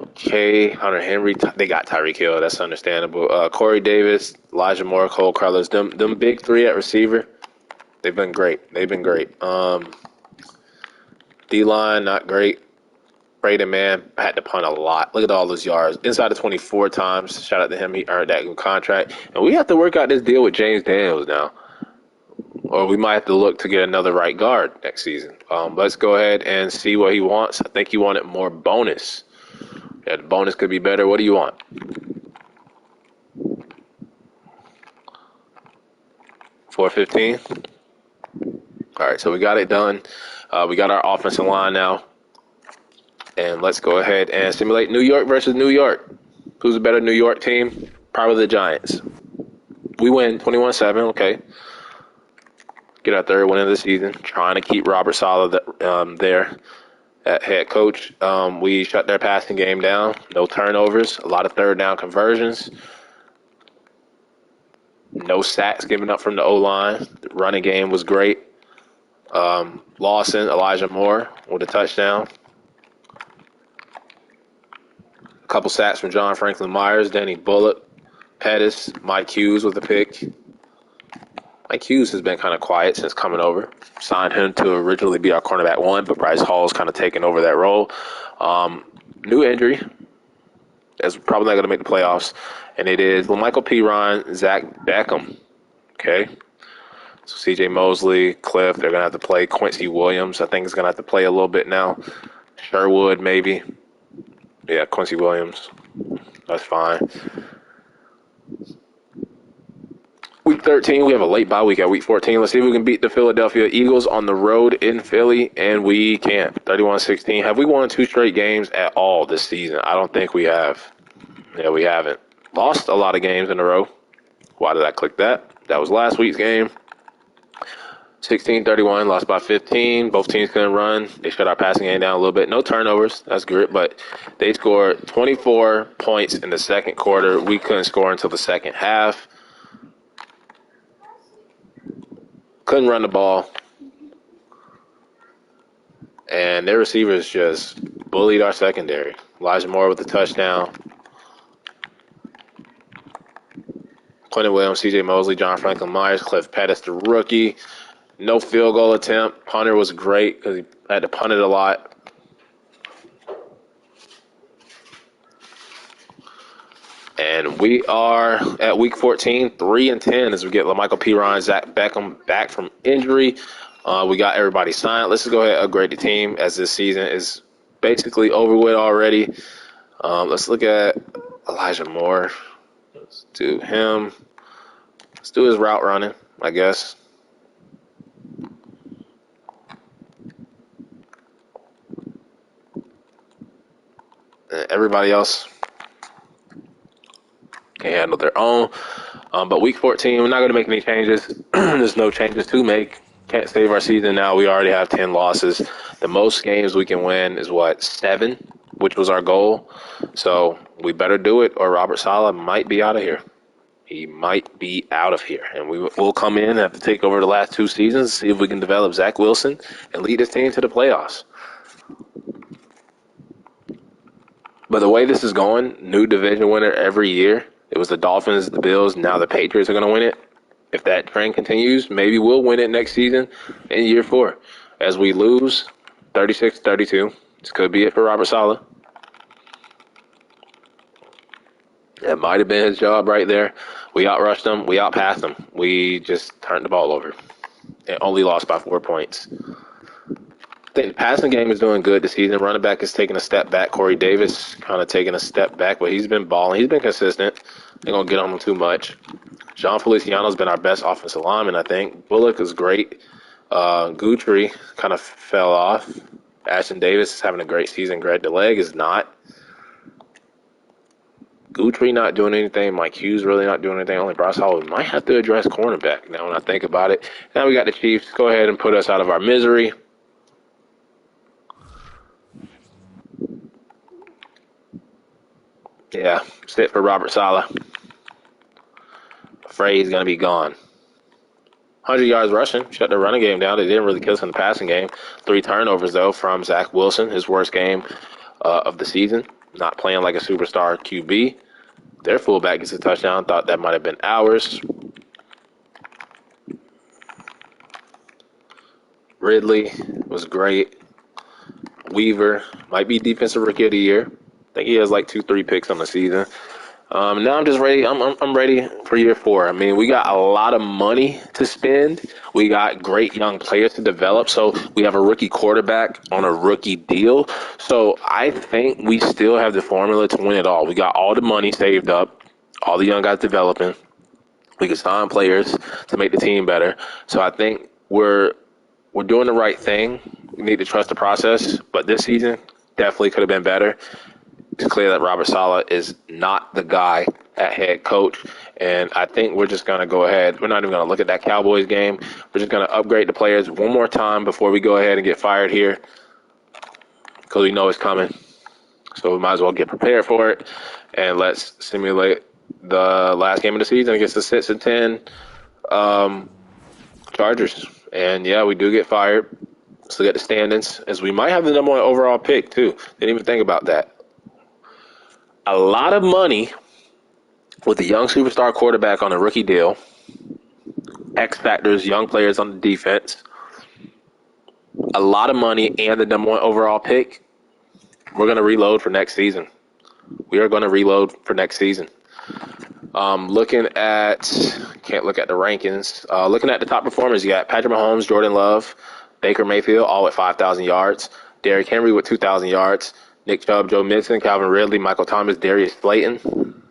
Speaker 1: Okay, Hunter Henry. They got Tyreek Hill. That's understandable. Corey Davis, Elijah Moore, Cole Carlos. Them big three at receiver. They've been great. D-line, not great. Braden, man, had to punt a lot. Look at all those yards. Inside of 24 times. Shout out to him. He earned that good contract. And we have to work out this deal with James Daniels now. Or we might have to look to get another right guard next season. Let's go ahead and see what he wants. I think he wanted more bonus. Yeah, the bonus could be better. What do you want? $415. All right, so we got it done. We got our offensive line now. And let's go ahead and simulate New York versus New York. Who's a better New York team? Probably the Giants. We win 21-7, okay. Get our third win of the season. Trying to keep Robert Saleh there at head coach. We shut their passing game down. No turnovers. A lot of third down conversions. No sacks given up from the O-line. The running game was great. Lawson, Elijah Moore with a touchdown. A couple sacks from John Franklin Myers, Danny Bullock, Pettis, Mike Hughes with a pick. Mike Hughes has been kind of quiet since coming over. Signed him to originally be our cornerback 1, but Bryce Hall's kind of taken over that role. New injury. That's probably not going to make the playoffs. And it is Michael P. Ryan, Zach Beckham. Okay. So C.J. Mosley, Cliff, they're going to have to play. Quincy Williams, I think, is going to have to play a little bit now. Sherwood, maybe. Yeah, Quincy Williams. That's fine. Week 13, we have a late bye week at week 14. Let's see if we can beat the Philadelphia Eagles on the road in Philly, and we can't. 31-16. Have we won 2 straight games at all this season? I don't think we have. Yeah, we haven't. Lost a lot of games in a row. Why did I click that? That was last week's game. 16-31, lost by 15. Both teams couldn't run. They shut our passing game down a little bit. No turnovers. That's good. But they scored 24 points in the second quarter. We couldn't score until the second half. Couldn't run the ball. And their receivers just bullied our secondary. Elijah Moore with the touchdown. Quentin Williams, C.J. Mosley, John Franklin Myers, Cliff Pettis, the rookie. No field goal attempt. Punter was great because he had to punt it a lot. And we are at week 14, 3-10 as we get LaMichael P. Ryan, Zach Beckham back from injury. We got everybody signed. Let's just go ahead and upgrade the team as this season is basically over with already. Let's look at Elijah Moore. Let's do him. Let's do his route running, I guess. Everybody else can handle their own. But week 14, we're not going to make any changes. There's no changes to make. Can't save our season now. We already have 10 losses. The most games we can win is, 7, which was our goal. So we better do it or Robert Saleh might be out of here. He might be out of here. And we'll come in and have to take over the last 2 seasons, see if we can develop Zach Wilson and lead this team to the playoffs. But the way this is going, new division winner every year. It was the Dolphins, the Bills, now the Patriots are going to win it. If that trend continues, maybe we'll win it next season in year 4. As we lose 36-32, this could be it for Robert Saleh. That might have been his job right there. We outrushed him. We outpassed him. We just turned the ball over and only lost by 4 points. I think the passing game is doing good this season. Running back is taking a step back. Corey Davis kind of taking a step back, but he's been balling. He's been consistent. They're going to get on him too much. John Feliciano's been our best offensive lineman, I think. Bullock is great. Guthrie kind of fell off. Ashton Davis is having a great season. Greg DeLeg is not. Guthrie not doing anything. Mike Hughes really not doing anything. Only Bryce Hall might have to address cornerback now when I think about it. Now we got the Chiefs. Go ahead and put us out of our misery. Yeah, sit for Robert Saleh. Afraid he's going to be gone. 100 yards rushing. Shut the running game down. They didn't really kill us in the passing game. 3 turnovers, though, from Zach Wilson, his worst game of the season. Not playing like a superstar QB. Their fullback gets a touchdown. Thought that might have been ours. Ridley was great. Weaver might be defensive rookie of the year. I think he has like 2-3 picks on the season. Now I'm just ready. I'm ready for year 4. I mean, we got a lot of money to spend. We got great young players to develop. So we have a rookie quarterback on a rookie deal. So I think we still have the formula to win it all. We got all the money saved up, all the young guys developing. We can sign players to make the team better. So I think we're doing the right thing. We need to trust the process. But this season definitely could have been better. It's clear that Robert Saleh is not the guy at head coach, and I think we're just going to go ahead. We're not even going to look at that Cowboys game. We're just going to upgrade the players one more time before we go ahead and get fired here because we know it's coming. So we might as well get prepared for it, and let's simulate the last game of the season against the 6-10 Chargers. And, yeah, we do get fired. Let's look at the standings, as we might have the number 1 overall pick, too. Didn't even think about that. A lot of money with a young superstar quarterback on a rookie deal. X factors, young players on the defense. A lot of money and the number 1 overall pick. We're going to reload for next season. We are going to reload for next season. Looking at, can't look at the rankings. Looking at the top performers, you got Patrick Mahomes, Jordan Love, Baker Mayfield, all at 5,000 yards. Derrick Henry with 2,000 yards. Nick Chubb, Joe Mixon, Calvin Ridley, Michael Thomas, Darius Slayton,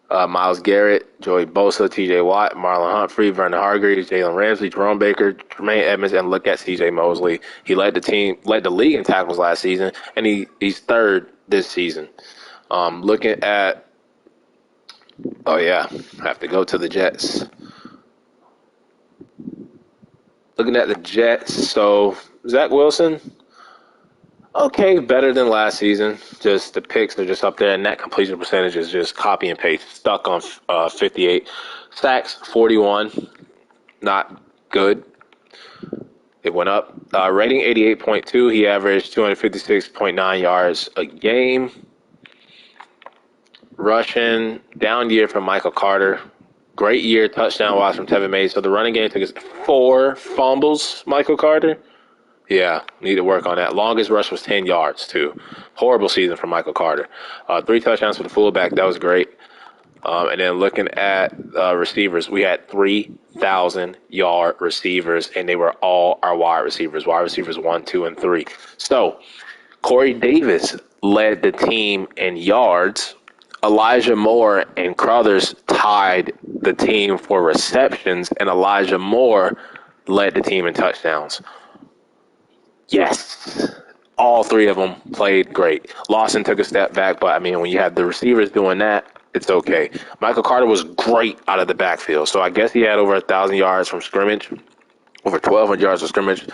Speaker 1: Myles Garrett, Joey Bosa, T.J. Watt, Marlon Humphrey, Vernon Hargreaves, Jalen Ramsey, Jerome Baker, Tremaine Edmonds, and look at C.J. Mosley. He led the league in tackles last season, and he's 3rd this season. Looking at, have to go to the Jets. Looking at the Jets, so Zach Wilson. Okay, better than last season. Just the picks are just up there, and that completion percentage is just copy and paste. Stuck on 58. Sacks, 41. Not good. It went up. Rating 88.2. He averaged 256.9 yards a game. Rushing, down year from Michael Carter. Great year, touchdown-wise from Tevin Mays. So the running game took us 4 fumbles, Michael Carter. Yeah, need to work on that. Longest rush was 10 yards, too. Horrible season for Michael Carter. 3 touchdowns for the fullback. That was great. And then looking at receivers, we had 3,000-yard receivers, and they were all our wide receivers 1, 2, and 3. So Corey Davis led the team in yards. Elijah Moore and Crothers tied the team for receptions, and Elijah Moore led the team in touchdowns. Yes, all 3 of them played great. Lawson took a step back, but, I mean, when you have the receivers doing that, it's okay. Michael Carter was great out of the backfield, so I guess he had over 1,000 yards from scrimmage, over 1,200 yards from scrimmage,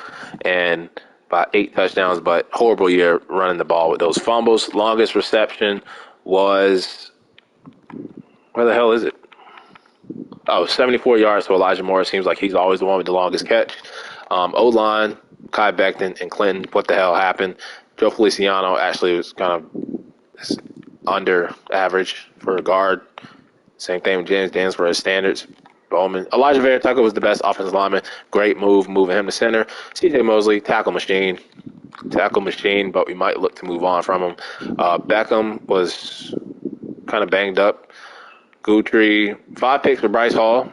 Speaker 1: and about 8 touchdowns, but horrible year running the ball with those fumbles. Longest reception was, where the hell is it? 74 yards to Elijah Moore. Seems like he's always the one with the longest catch. O-line, Kai Becton and Clinton, what the hell happened? Joe Feliciano actually was kind of It's under average for a guard. Same thing with James Daniels for his standards. Bowman. Elijah Vera Tucker was the best offensive lineman. Great move, moving him to center. C.J. Mosley, tackle machine. But we might look to move on from him. Beckham was kind of banged up. Guthrie, 5 picks for Bryce Hall.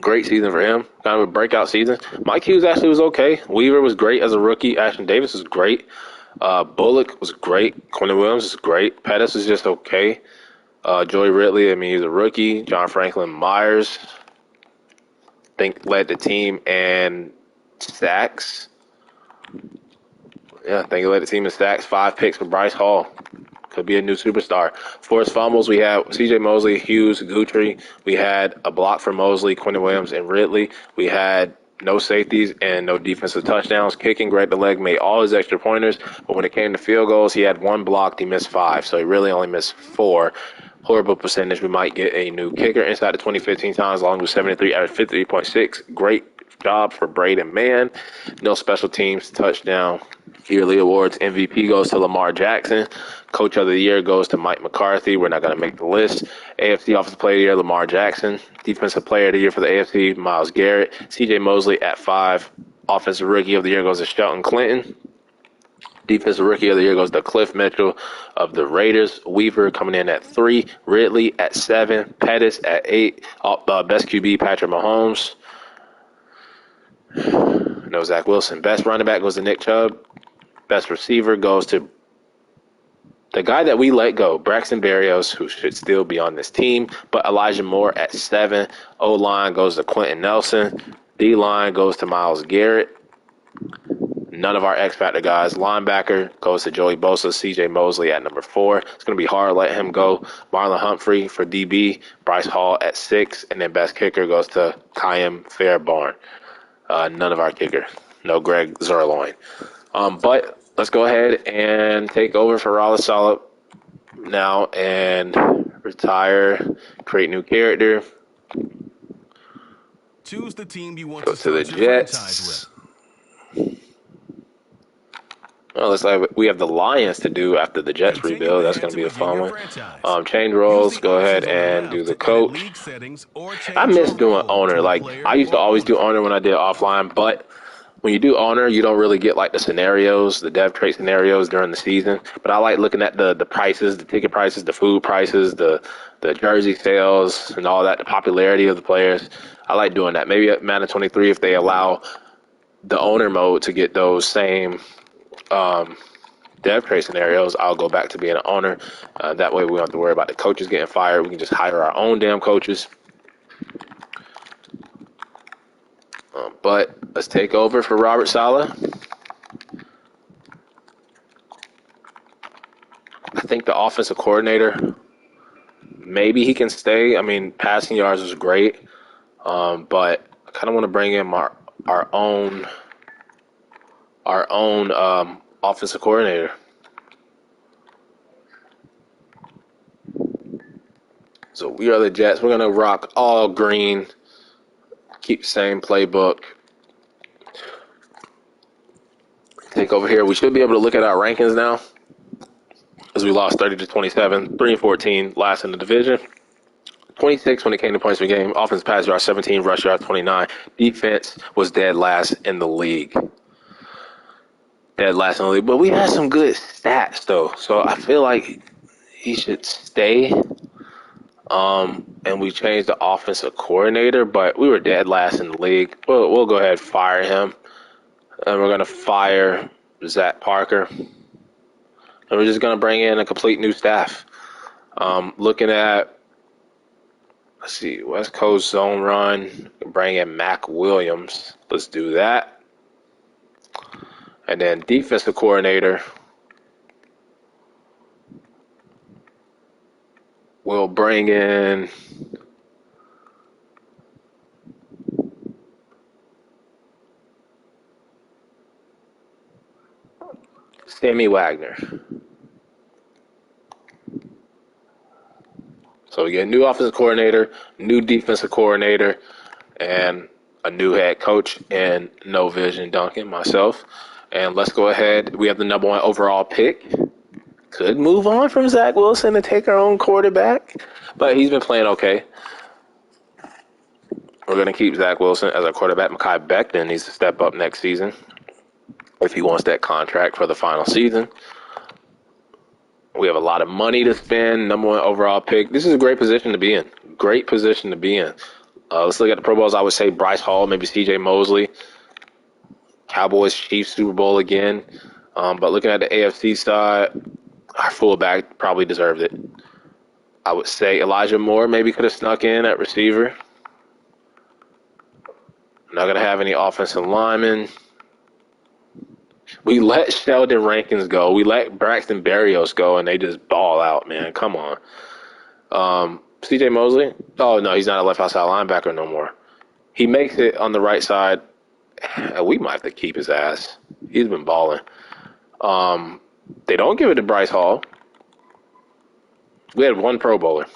Speaker 1: Great season for him. Kind of a breakout season. Mike Hughes actually was okay. Weaver was great as a rookie. Ashton Davis was great. Bullock was great. Quentin Williams was great. Pettis was just okay. Joey Ridley, he's a rookie. John Franklin Myers, I think, led the team in sacks. Yeah, I think he led the team in sacks. 5 picks for Bryce Hall. Could be a new superstar. Forced fumbles, we had C.J. Mosley, Hughes, Guthrie. We had a block for Mosley, Quentin Williams, and Ridley. We had no safeties and no defensive touchdowns. Kicking, Greg the Leg made all his extra pointers, but when it came to field goals, he had 1 blocked. He missed 5, so he really only missed 4. Horrible percentage. We might get a new kicker inside the 2015 times, along with 73 out of 53.6. Great job for Braden Mann. No special teams touchdown. Yearly awards. MVP goes to Lamar Jackson. Coach of the year goes to Mike McCarthy. We're not going to make the list. AFC Offensive Player of the Year, Lamar Jackson. Defensive Player of the Year for the AFC, Myles Garrett. C.J. Mosley at 5. Offensive Rookie of the Year goes to Shelton Clinton. Defensive Rookie of the Year goes to Cliff Mitchell of the Raiders. Weaver coming in at 3. Ridley at 7. Pettis at 8. Best QB, Patrick Mahomes. No Zach Wilson. Best running back goes to Nick Chubb. Best receiver goes to the guy that we let go, Braxton Berrios, who should still be on this team, but Elijah Moore at 7. O-line goes to Quentin Nelson. D-line goes to Myles Garrett. None of our X-Factor guys. Linebacker goes to Joey Bosa. C.J. Mosley at number 4. It's going to be hard to let him go. Marlon Humphrey for DB. Bryce Hall at 6. And then best kicker goes to Kayim Fairbairn. None of our kicker. No Greg Zerloin. But let's go ahead and take over for Raleigh Solid now and retire, create new character.
Speaker 2: Choose the team you want
Speaker 1: go to the Jets. Well, looks like we have the Lions to do after the Jets rebuild. That's going to be a fun one. Change roles. Go ahead and do the coach. I miss doing owner. Like, I used to always do owner when I did offline, but when you do owner, you don't really get like the scenarios, the dev trait scenarios during the season. But I like looking at the prices, the ticket prices, the food prices, the jersey sales, and all that, the popularity of the players. I like doing that. Maybe at Madden 23, if they allow the owner mode to get those same dev trait scenarios, I'll go back to being an owner. That way we don't have to worry about the coaches getting fired. We can just hire our own damn coaches. But let's take over for Robert Saleh. I think the offensive coordinator, maybe he can stay. Passing yards was great, but I kind of want to bring in our own offensive coordinator. So we are the Jets. We're gonna rock all green. Keep the same playbook. Take over here. We should be able to look at our rankings now, as we lost 30-27, 3-14, last in the division. 26 when it came to points per game. Offense pass yards 17, rush yards 29. Defense was dead last in the league. But we had some good stats though, so I feel like he should stay. And we changed the offensive coordinator, but we were dead last in the league. We'll go ahead and fire him. And we're going to fire Zach Parker. And we're just going to bring in a complete new staff. Looking at, let's see, West Coast zone run. Bring in Mac Williams. Let's do that. And then defensive coordinator. We'll bring in Sammy Wagner. So we get a new offensive coordinator, new defensive coordinator, and a new head coach in No Vision Duncan, myself. And let's go ahead. We have the number 1 overall pick Could move on from Zach Wilson and take our own quarterback, but he's been playing okay. We're going to keep Zach Wilson as our quarterback. Mekhi Becton needs to step up next season if he wants that contract for the final season. We have a lot of money to spend. Number 1 overall pick. This is a great position to be in. Great position to be in. Let's look at the Pro Bowls. I would say Bryce Hall, maybe C.J. Mosley. Cowboys, Chiefs, Super Bowl again. But looking at the AFC side, our fullback probably deserved it. I would say Elijah Moore maybe could have snuck in at receiver. Not going to have any offensive linemen. We let Sheldon Rankins go. We let Braxton Berrios go, and they just ball out, man. Come on. C.J. Mosley? Oh, no, he's not a left outside linebacker no more. He makes it on the right side. We might have to keep his ass. He's been balling. They don't give it to Bryce Hall. We had 1 Pro Bowler.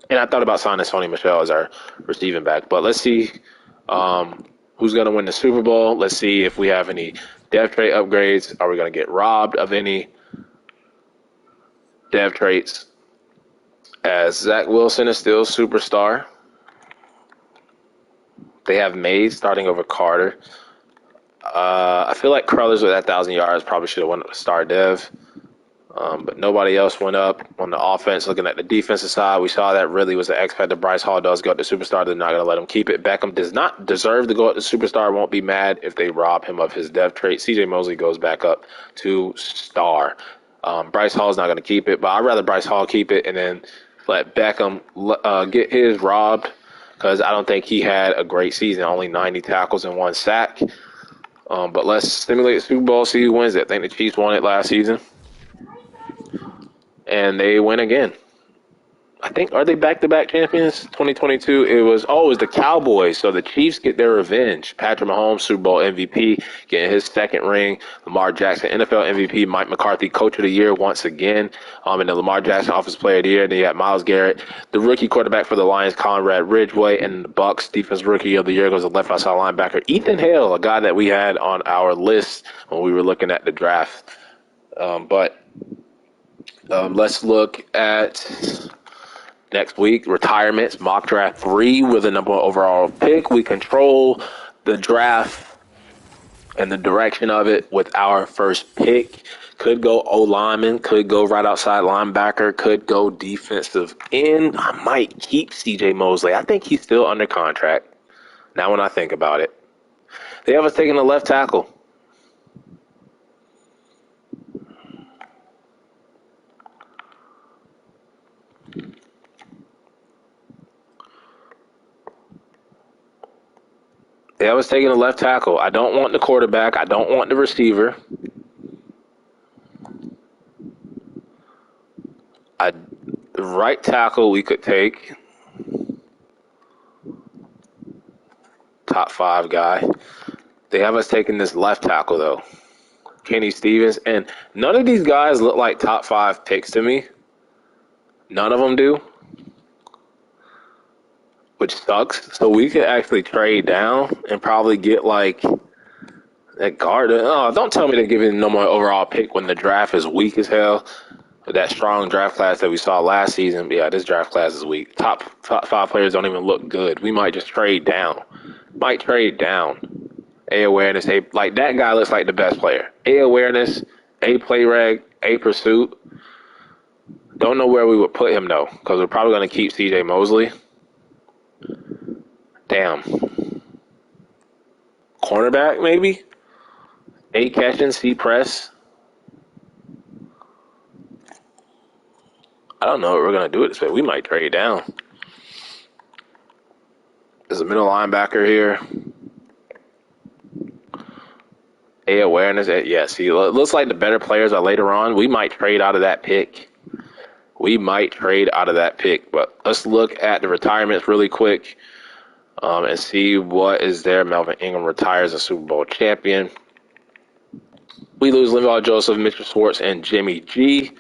Speaker 1: And I thought about signing Sony Michel as our receiving back. But let's see who's going to win the Super Bowl. Let's see if we have any dev trait upgrades. Are we going to get robbed of any dev traits? As Zach Wilson is still superstar. They have Mays starting over Carter. I feel like Crothers with that 1,000 yards probably should have won the star dev. But nobody else went up on the offense. Looking at the defensive side, we saw that really was the X factor. Bryce Hall does go to superstar. They're not going to let him keep it. Beckham does not deserve to go up to superstar. Won't be mad if they rob him of his dev trait. C.J. Mosley goes back up to star. Bryce Hall is not going to keep it, but I'd rather Bryce Hall keep it and then let Beckham get his robbed because I don't think he had a great season. Only 90 tackles and 1 sack. But let's stimulate the Super Bowl, see who wins it. I think the Chiefs won it last season. And they win again. I think, are they back-to-back champions? 2022, it was the Cowboys. So the Chiefs get their revenge. Patrick Mahomes, Super Bowl MVP, getting his 2nd ring. Lamar Jackson, NFL MVP. Mike McCarthy, Coach of the Year once again. And the Lamar Jackson Offensive Player of the Year. Then you got Myles Garrett, the rookie quarterback for the Lions, Conrad Ridgeway, and the Bucks Defense Rookie of the Year goes to left outside linebacker Ethan Hale, a guy that we had on our list when we were looking at the draft. Let's look at next week, retirements, mock draft 3 with a number 1 overall pick. We control the draft and the direction of it with our first pick. Could go O-lineman, could go right outside linebacker, could go defensive end. I might keep C.J. Mosley. I think he's still under contract. Now when I think about it. They have us taking the left tackle. I was taking the left tackle. I don't want the quarterback. I don't want the receiver. The right tackle we could take. Top 5 guy. They have us taking this left tackle, though. Kenny Stevens. And none of these guys look like top 5 picks to me. None of them do. Which sucks. So we could actually trade down and probably get like that guard. Oh, don't tell me they're giving no more overall pick when the draft is weak as hell. That strong draft class that we saw last season. Yeah, this draft class is weak. Top 5 players don't even look good. We might just trade down. A awareness, like that guy looks like the best player. A awareness, A play reg, A pursuit. Don't know where we would put him though, because we're probably going to keep C.J. Mosley. Damn. Cornerback, maybe? A catching, C press. I don't know what we're going to do with this, but we might trade down. There's a middle linebacker here. A awareness. Yeah, see, it looks like the better players are later on. We might trade out of that pick. But let's look at the retirements really quick. And see what is there. Melvin Ingram retires a Super Bowl champion. We lose Linval Joseph, Mitchell Schwartz, and Jimmy G.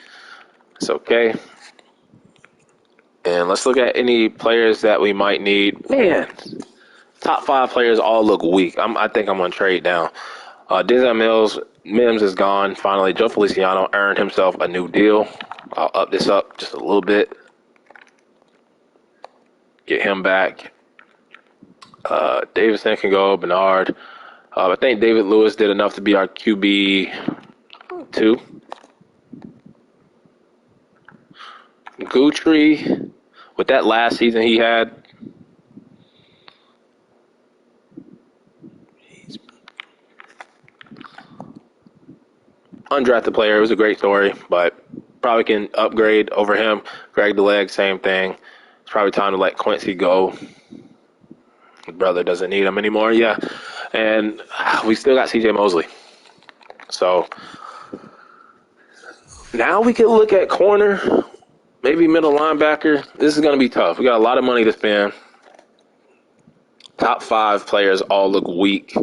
Speaker 1: It's okay. And let's look at any players that we might need. Man, top 5 players all look weak. I think I'm going to trade down. Denzel Mills, Mims is gone. Finally, Joe Feliciano earned himself a new deal. I'll up this up just a little bit. Get him back. Davidson can go. Bernard. I think David Lewis did enough to be our QB2. Guthrie, with that last season he had, undrafted player. It was a great story, but probably can upgrade over him. Greg DeLeg, same thing. It's probably time to let Quincy go. His brother doesn't need him anymore. Yeah. And we still got CJ Mosley. So now we can look at corner, maybe middle linebacker. This is going to be tough. We got a lot of money to spend. Top 5 players all look weak.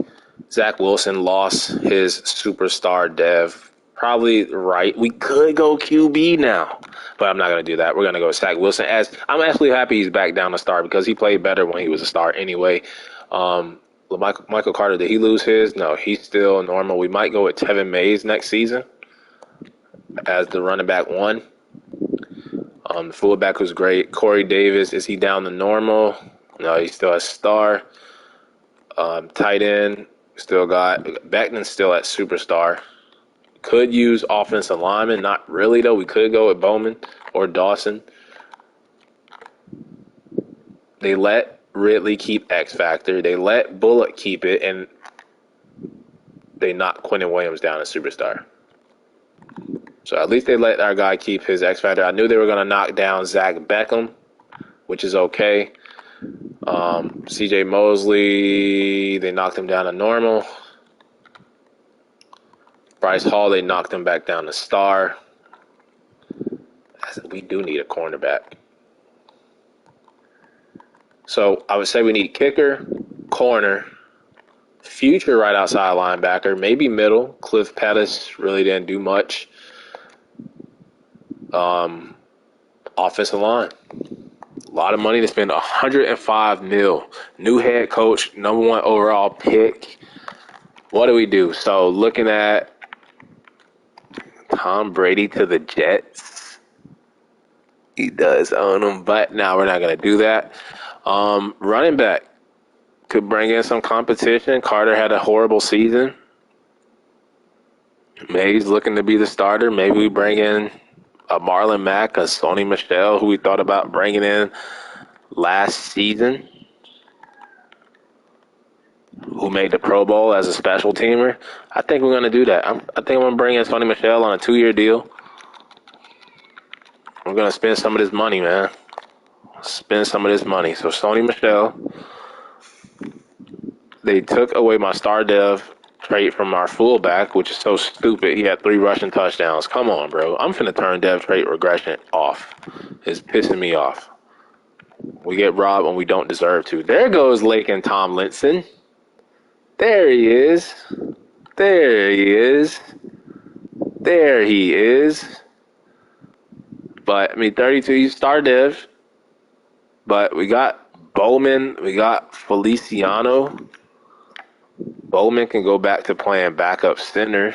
Speaker 1: Zach Wilson lost his superstar dev. Probably right. We could go QB now, but I'm not going to do that. We're going to go Zach Wilson. As I'm actually happy he's back down to start because he played better when he was a star anyway. Michael Carter, did he lose his? No, he's still normal. We might go with Tevin Mays next season as the running back 1. The fullback was great. Corey Davis, is he down to normal? No, he's still a star. Tight end, still got Beckman's still at superstar. Could use offensive lineman. Not really, though. We could go with Bowman or Dawson. They let Ridley keep X Factor. They let Bullock keep it, and they knocked Quentin Williams down as superstar. So at least they let our guy keep his X Factor. I knew they were going to knock down Zach Beckham, which is okay. CJ Mosley, they knocked him down to normal. Bryce Hall, they knocked him back down to star. We do need a cornerback. So I would say we need kicker, corner, future right outside linebacker, maybe middle. Cliff Pettis really didn't do much. Offensive line. A lot of money to spend. $105 million. New head coach, number 1 overall pick. What do we do? So looking at Tom Brady to the Jets. He does own them, but now we're not going to do that. Running back could bring in some competition. Carter had a horrible season. Mays looking to be the starter. Maybe we bring in a Marlon Mack, a Sony Michel, who we thought about bringing in last season, who made the Pro Bowl as a special teamer. I think we're going to do that. I think I'm going to bring in Sony Michel on a 2-year deal. We're going to spend some of this money, man. Spend some of this money. So Sony Michel, they took away my star dev trait from our fullback, which is so stupid. He had 3 rushing touchdowns. Come on, bro. I'm finna turn dev trait regression off. It's pissing me off. We get robbed when we don't deserve to. There goes Laken Tomlinson. There he is. There he is. There he is. But, 32, he's star dev. But we got Bowman. We got Feliciano. Bowman can go back to playing backup center.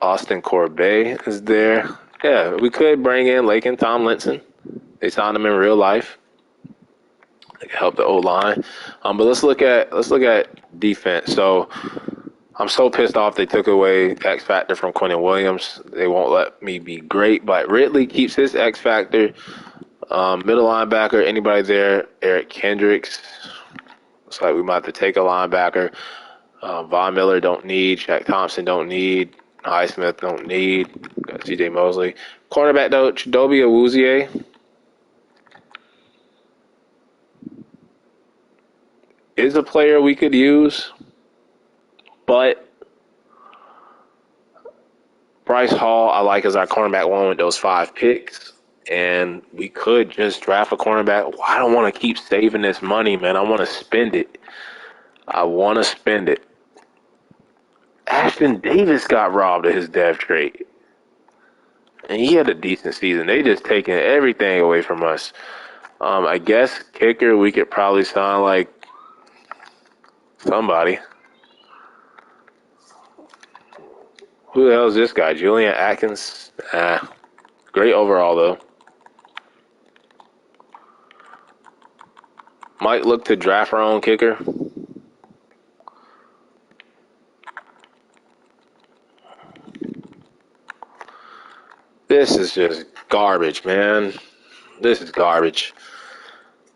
Speaker 1: Austin Corbett is there. Yeah, we could bring in Laken Tomlinson. They signed him in real life. They can help the O-line. But let's look at defense. So I'm so pissed off they took away X Factor from Quentin Williams. They won't let me be great, but Ridley keeps his X Factor. Middle linebacker, anybody there? Eric Kendricks. Looks like we might have to take a linebacker. Von Miller don't need. Shaq Thompson don't need. Highsmith don't need. Got CJ Mosley. Cornerback, though, Chidobe Awuzie is a player we could use, but Bryce Hall I like as our cornerback 1 with those 5 picks, and we could just draft a cornerback. I don't want to keep saving this money, man. I want to spend it. Ashton Davis got robbed of his dev trait, and he had a decent season. They just taking everything away from us. I guess kicker, we could probably sign like somebody. Who the hell is this guy? Julian Atkins? Great overall, though. Might look to draft our own kicker. This is just garbage, man. This is garbage.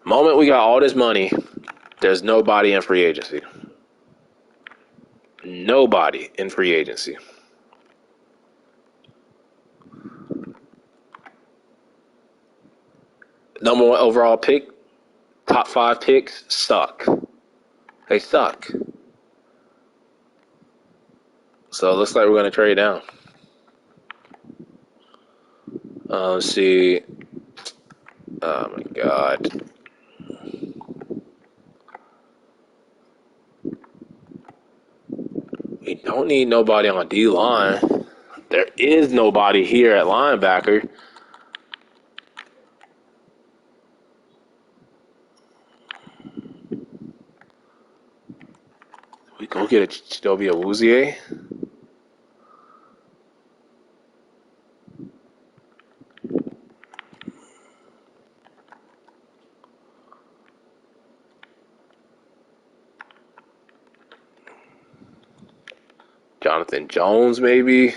Speaker 1: Moment we got all this money, there's nobody in free agency. Nobody in free agency. Number one overall pick, top 5 picks suck. They suck. So it looks like we're going to trade down. Let's see. Oh my God. We don't need nobody on D-line. There is nobody here at linebacker. We go get a Chidobe Awuzie. Jonathan Jones, maybe.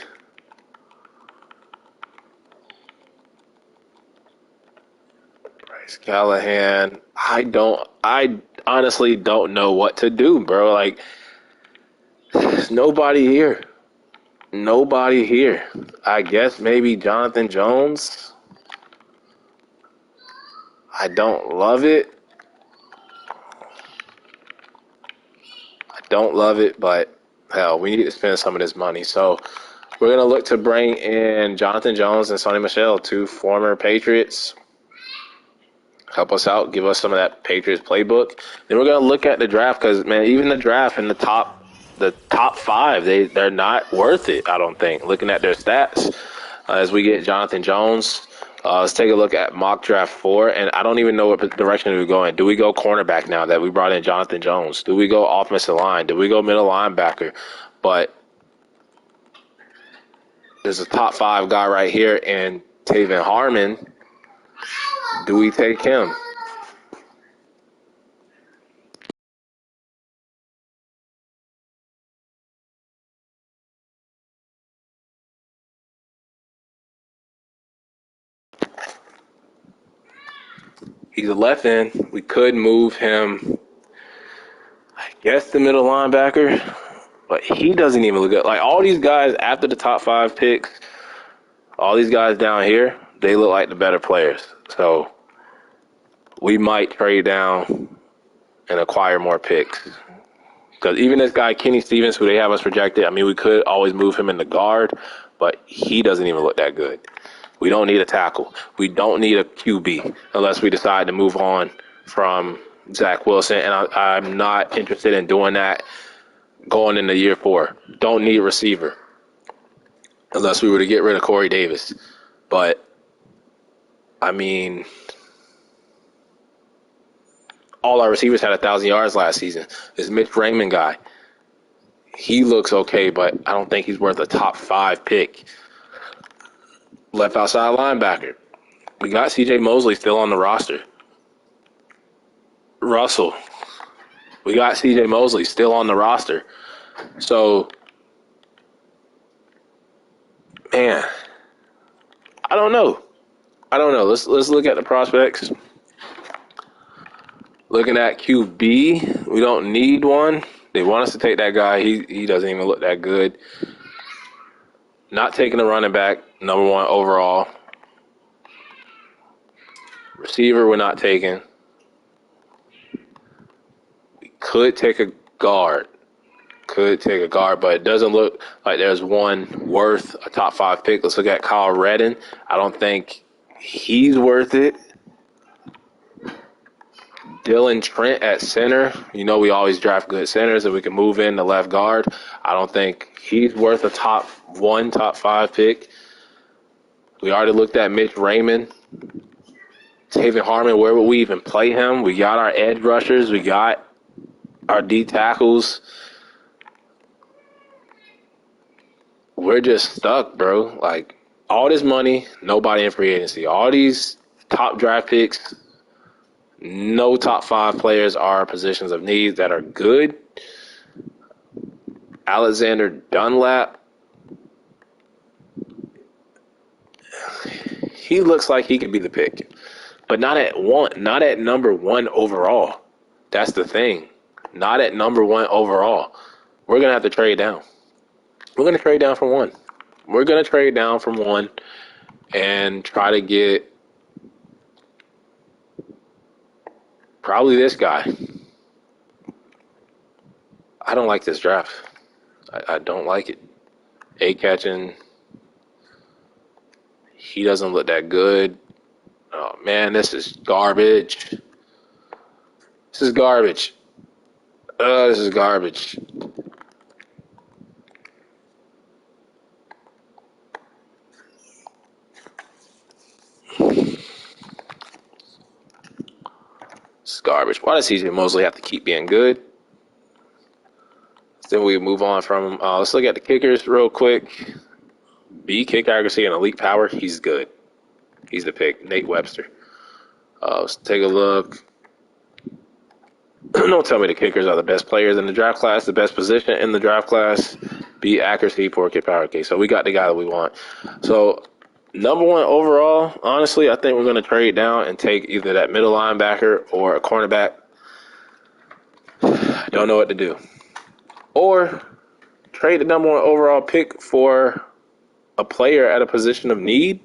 Speaker 1: Bryce Callahan. I honestly don't know what to do, bro. Like, there's nobody here. Nobody here. I guess maybe Jonathan Jones. I don't love it. Don't love it, but hell, we need to spend some of this money. So we're going to look to bring in Jonathan Jones and Sonny Michel, 2 former Patriots. Help us out, give us some of that Patriots playbook. Then we're going to look at the draft because, man, even the draft in the top 5, they're not worth it, I don't think, looking at their stats. As we get Jonathan Jones, let's take a look at mock draft 4, and I don't even know what direction we're going. Do we go cornerback now that we brought in Jonathan Jones? Do we go offensive line? Do we go middle linebacker? But there's a top 5 guy right here, and Taven Harmon. Do we take him? He's a left end. We could move him, I guess, the middle linebacker, but he doesn't even look good. Like, all these guys after the top 5 picks, all these guys down here, they look like the better players. So we might trade down and acquire more picks. Because even this guy, Kenny Stevens, who they have us projected, I mean, we could always move him in the guard, but he doesn't even look that good. We don't need a tackle. We don't need a QB unless we decide to move on from Zach Wilson, and I'm not interested in doing that going into year 4. Don't need a receiver unless we were to get rid of Corey Davis. But, I mean, all our receivers had 1,000 yards last season. This Mitch Raymond guy, he looks okay, but I don't think he's worth a top 5 pick. Left outside linebacker, we got C.J. Mosley still on the roster. Russell, we got C.J. Mosley still on the roster. So, man, I don't know. Let's look at the prospects. Looking at QB, we don't need one. They want us to take that guy. He doesn't even look that good. Not taking a running back, number 1 overall. Receiver, we're not taking. We could take a guard. But it doesn't look like there's one worth a top 5 pick. Let's look at Kyle Redden. I don't think he's worth it. Dylan Trent at center. You know we always draft good centers and we can move in the left guard. I don't think he's worth a top 5 pick. We already looked at Mitch Raymond. Taven Harmon, where would we even play him? We got our edge rushers. We got our D tackles. we're just stuck, bro. Like, all this money, nobody in free agency. All these top draft picks, no top 5 players are positions of need that are good. Alexander Dunlap, he looks like he could be the pick, but not at number 1 overall. That's the thing. Not at number 1 overall. We're gonna have to trade down. We're gonna trade down from 1. We're gonna trade down from 1 and try to get probably this guy. I don't like this draft. I don't like it. A catching. He doesn't look that good. Oh man, this is garbage. This is garbage. This is garbage. This is garbage. Why does CJ Mosley have to keep being good? Then we move on from him. Let's look at the kickers real quick. B, kick accuracy and elite power. He's good. He's the pick. Nate Webster. Let's take a look. Don't tell me the kickers are the best players in the draft class, the best position in the draft class. B, accuracy, poor kick power. Okay, so we got the guy that we want. So number 1 overall, honestly, I think we're going to trade down and take either that middle linebacker or a cornerback. Don't know what to do. Or trade the number 1 overall pick for a player at a position of need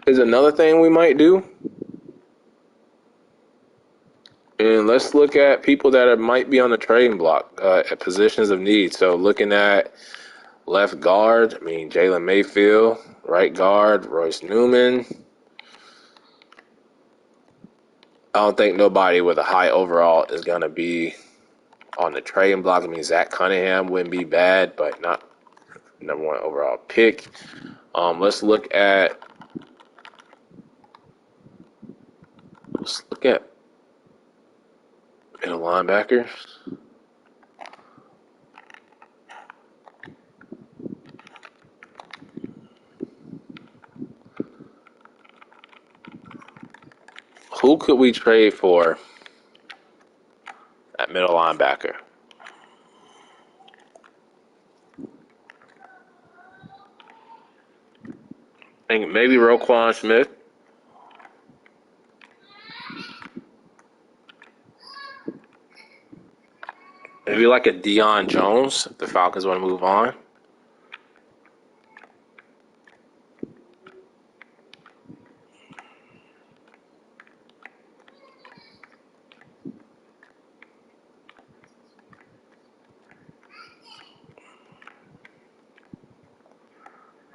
Speaker 1: is another thing we might do. And let's look at people that might be on the trading block at positions of need. So looking at left guard, Jalen Mayfield. Right guard, Royce Newman. I don't think nobody with a high overall is going to be on the trading block. Zach Cunningham wouldn't be bad, but not number 1 overall pick. Let's look at middle linebackers. Who could we trade for at middle linebacker? I think maybe Roquan Smith. Maybe like a Deion Jones if the Falcons want to move on.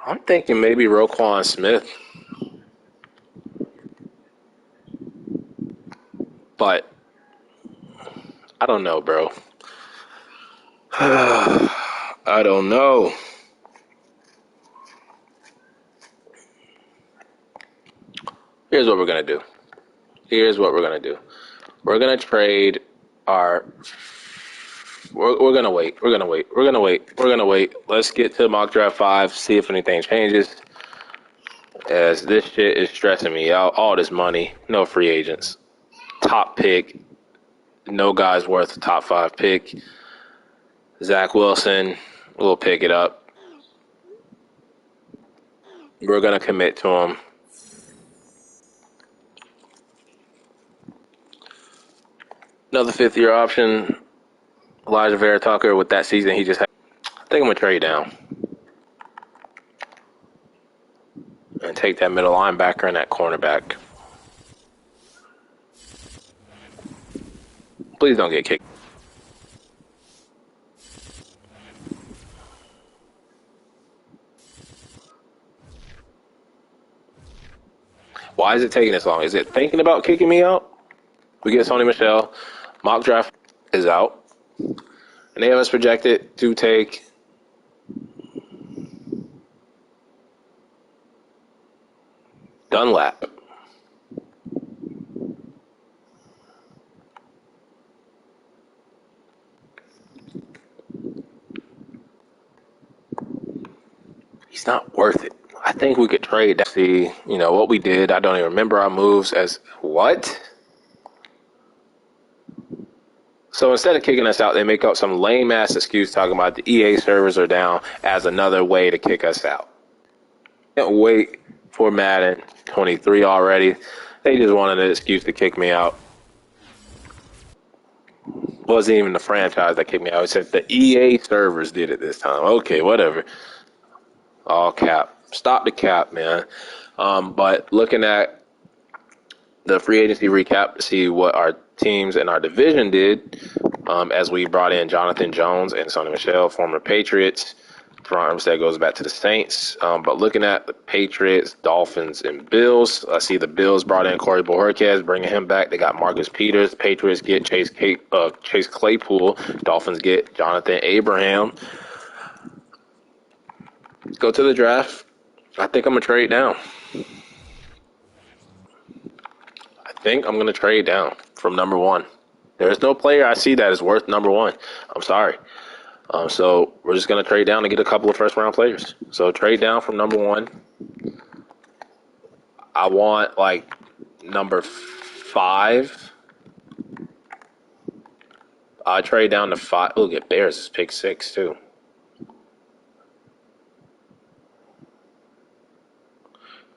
Speaker 1: I'm thinking maybe Roquan Smith. But I don't know, bro. I don't know. Here's what we're going to do. We're going to trade our... We're going to wait. We're going to wait. Let's get to mock draft 5, see if anything changes. As this shit is stressing me out. All this money, no free agents. Top pick, no guy's worth a top 5 pick. Zach Wilson, we'll pick it up. We're going to commit to him. Another 5th-year option, Elijah Vera Tucker, with that season he just had. I think I'm going to trade down and take that middle linebacker and that cornerback. Please don't get kicked. Why is it taking this long? Is it thinking about kicking me out? We get Sony Michel. Mock draft is out. And they have us projected to take Dunlap. He's not worth it. I think we could trade that. See, what we did. I don't even remember our moves as what. So instead of kicking us out, they make up some lame ass excuse talking about the EA servers are down as another way to kick us out. Can't wait for Madden 23 already. They just wanted an excuse to kick me out. Wasn't even the franchise that kicked me out. It said the EA servers did it this time. Okay, whatever. All cap. Stop the cap, man. But looking at the free agency recap to see what our teams and our division did, as we brought in Jonathan Jones and Sonny Michel, former Patriots. Toronto Armstead goes back to the Saints. But looking at the Patriots, Dolphins, and Bills, I see the Bills brought in Corey Bojorquez, bringing him back. They got Marcus Peters. Patriots get Chase Claypool. Dolphins get Jonathan Abraham. Go to the draft. I think I'm going to trade down. From number one. There's no player I see that is worth number one. I'm sorry. So we're just going to trade down to get a couple of first-round players. So trade down from number one. I want, number 5. I trade down to 5. Look at Bears is pick 6, too.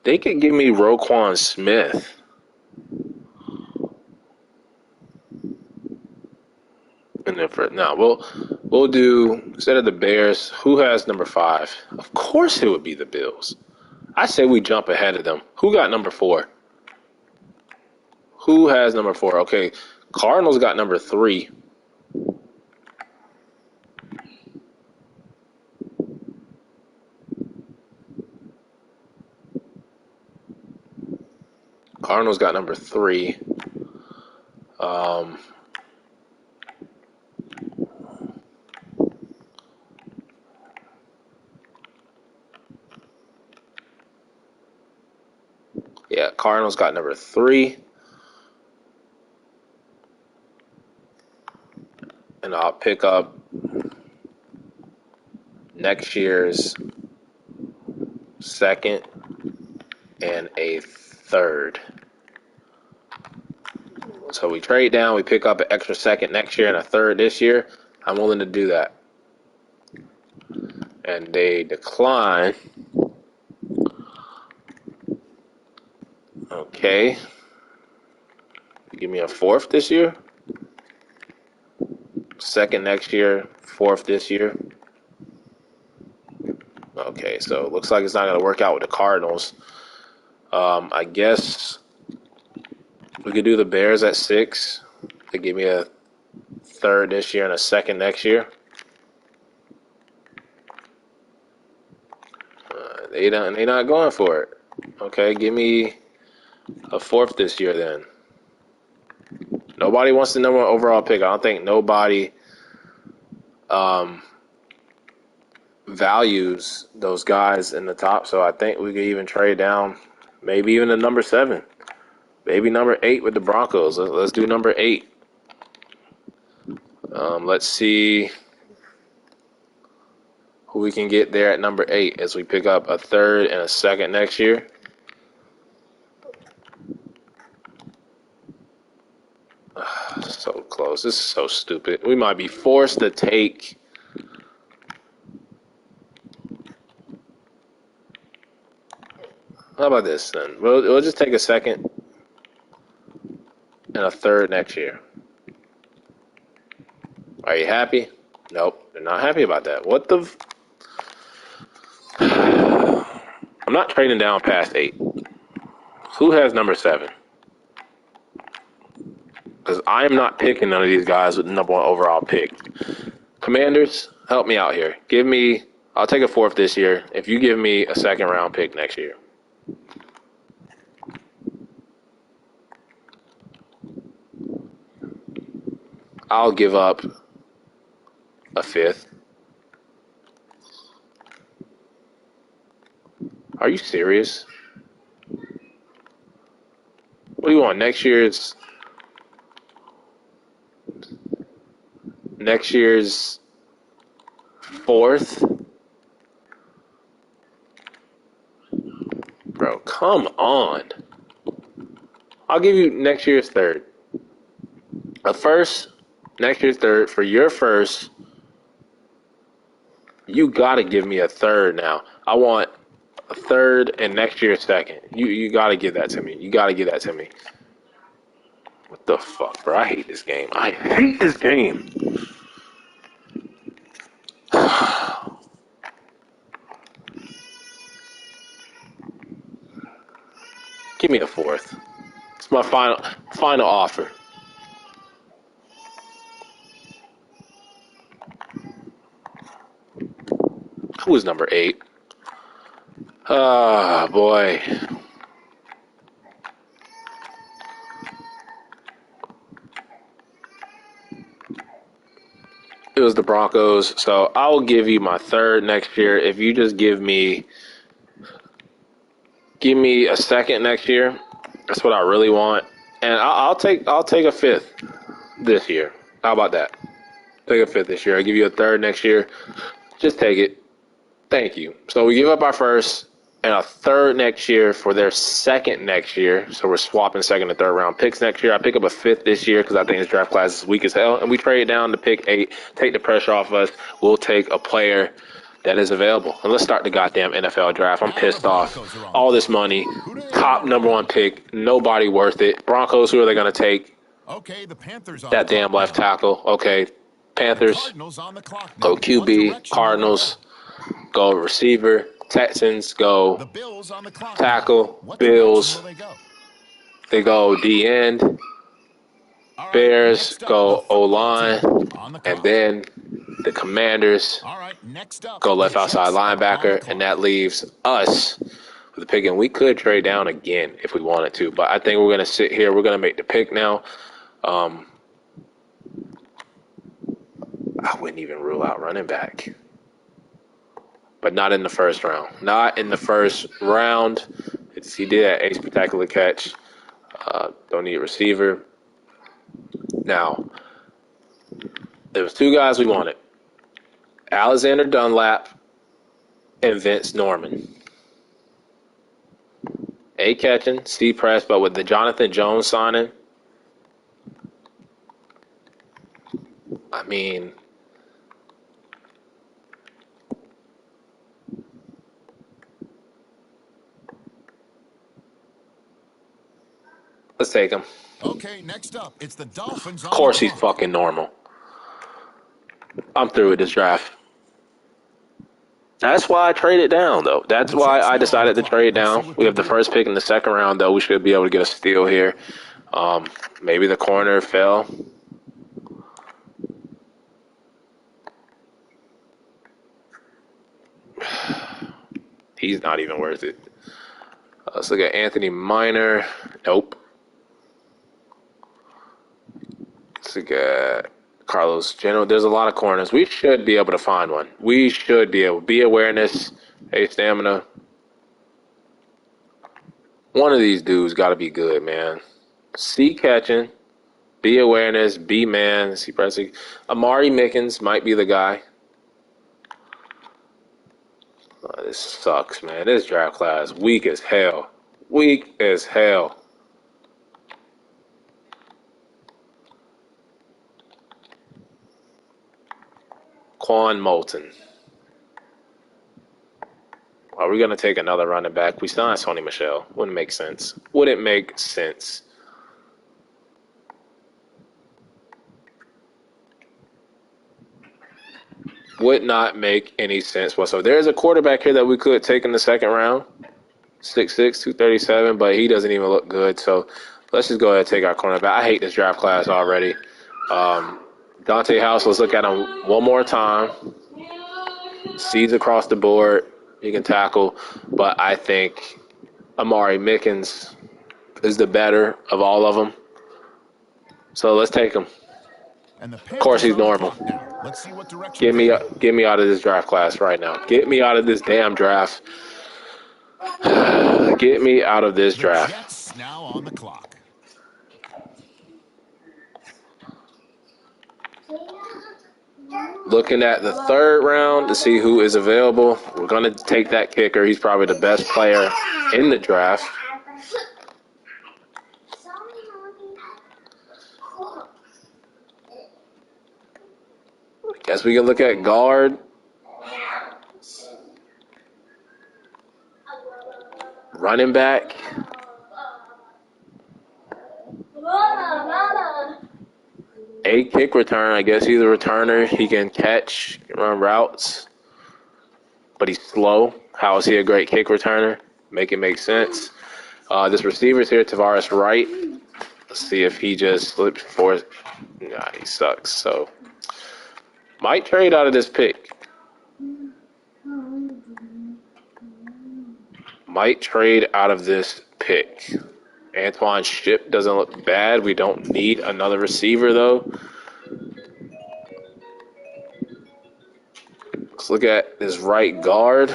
Speaker 1: They could give me Roquan Smith. We'll do, instead of the Bears, who has number 5? Of course it would be the Bills. I say we jump ahead of them. Who got number 4? Who has number 4? Okay, Cardinals got number 3. Cardinals got number 3. Yeah, Cardinals got number 3. And I'll pick up next year's 2nd and a 3rd. So we trade down, we pick up an extra 2nd next year and a 3rd this year. I'm willing to do that. And they decline. Okay. Give me a 4th this year. 2nd next year, 4th this year. Okay, so it looks like it's not going to work out with the Cardinals. I guess we could do the Bears at 6. They give me a 3rd this year and a 2nd next year. They not going for it. Okay, give me a 4th this year then. Nobody wants the number 1 overall pick. I don't think nobody values those guys in the top. So I think we could even trade down, maybe even to number 7, maybe number 8 with the Broncos. Let's do number 8. Let's see who we can get there at number 8 as we pick up a 3rd and a 2nd next year. So close. This is so stupid. We might be forced to take how about this then? We'll just take a 2nd and a 3rd next year. Are you happy? Nope, they're not happy about that. What the? I'm not trading down past 8. Who has number 7? Because I am not picking none of these guys with the number 1 overall pick. Commanders, help me out here. I'll take a 4th this year if you give me a 2nd round pick next year. I'll give up a 5th. Are you serious? What do you want? Next year's 4th? Come on. I'll give you next year's third. A first, next year's third. For your first, you got to give me a third now. I want a third and next year's second. You got to give that to me. You got to give that to me. What the fuck, bro? I hate this game. I hate this game. Give me a fourth. It's my final offer. Who was number 8? Ah, boy. It was the Broncos. So I'll give you my third next year if you just give me a second next year. That's what I really want, and I'll take a fifth this year. How about that? Take a fifth this year. I'll give you a third next year. Just take it. Thank you. So we give up our first and a third next year for their second next year. So we're swapping second and third round picks next year. I pick up a fifth this year because I think this draft class is weak as hell, and we trade down to pick 8. Take the pressure off us. We'll take a player that is available. And let's start the goddamn NFL draft. I'm pissed off. All this money, top number 1 pick, nobody worth it. Broncos, who are they going to take?
Speaker 2: Okay, the Panthers on
Speaker 1: that damn left tackle. Okay, Panthers, go QB. Cardinals, go receiver. Texans, go tackle. Bills, they go D-end. Bears, go O-line. And then the Commanders go left outside linebacker, and that leaves us with the pick. And we could trade down again if we wanted to, but I think we're going to sit here. We're going to make the pick now. I wouldn't even rule out running back, but not in the first round. Not in the first round. He did that ace spectacular catch. Don't need a receiver. Now, there was 2 guys we wanted. Alexander Dunlap and Vince Norman. A catching, C press, but with the Jonathan Jones signing, I mean, let's take him.
Speaker 2: Okay, next up, it's the Dolphins.
Speaker 1: Of course he's fucking normal. I'm through with this draft. That's why I traded down, though. That's why I decided to trade down. We have the first pick in the second round, though. We should be able to get a steal here. Maybe the corner fell. He's not even worth it. Let's look at Anthony Minor. Nope. Let's look at Carlos General. There's a lot of corners. We should be able to find one. We should be able. B awareness, A stamina. One of these dudes got to be good, man. C catching, B awareness, B man, C pressing. Amari Mickens might be the guy. Oh, this sucks, man. This draft class weak as hell. Weak as hell. Quan Moulton. Are we going to take another running back? We still have Sony Michel. Wouldn't make sense. Wouldn't make sense. Would not make any sense whatsoever. There's a quarterback here that we could take in the second round. 6'6", 237, but he doesn't even look good. So let's just go ahead and take our cornerback. I hate this draft class already. Dante House, let's look at him one more time. Seeds across the board. He can tackle. But I think Amari Mickens is the better of all of them. So let's take him. Of course, he's normal.
Speaker 2: Let's see what direction.
Speaker 1: Get me out of this draft class right now. Get me out of this damn draft. Get me out of this draft.
Speaker 2: Jets now on the clock.
Speaker 1: Looking at the third round to see who is available. We're going to take that kicker. He's probably the best player in the draft. Guess we can look at guard. Running back. A kick return. I guess he's a returner. He can catch, run routes, but he's slow. How is he a great kick returner? Make it make sense. This receiver's here, Tavares Wright. Let's see if he just slips for. Nah, he sucks. So might trade out of this pick. Might trade out of this pick. Antoine Ship doesn't look bad. We don't need another receiver, though. Let's look at his right guard.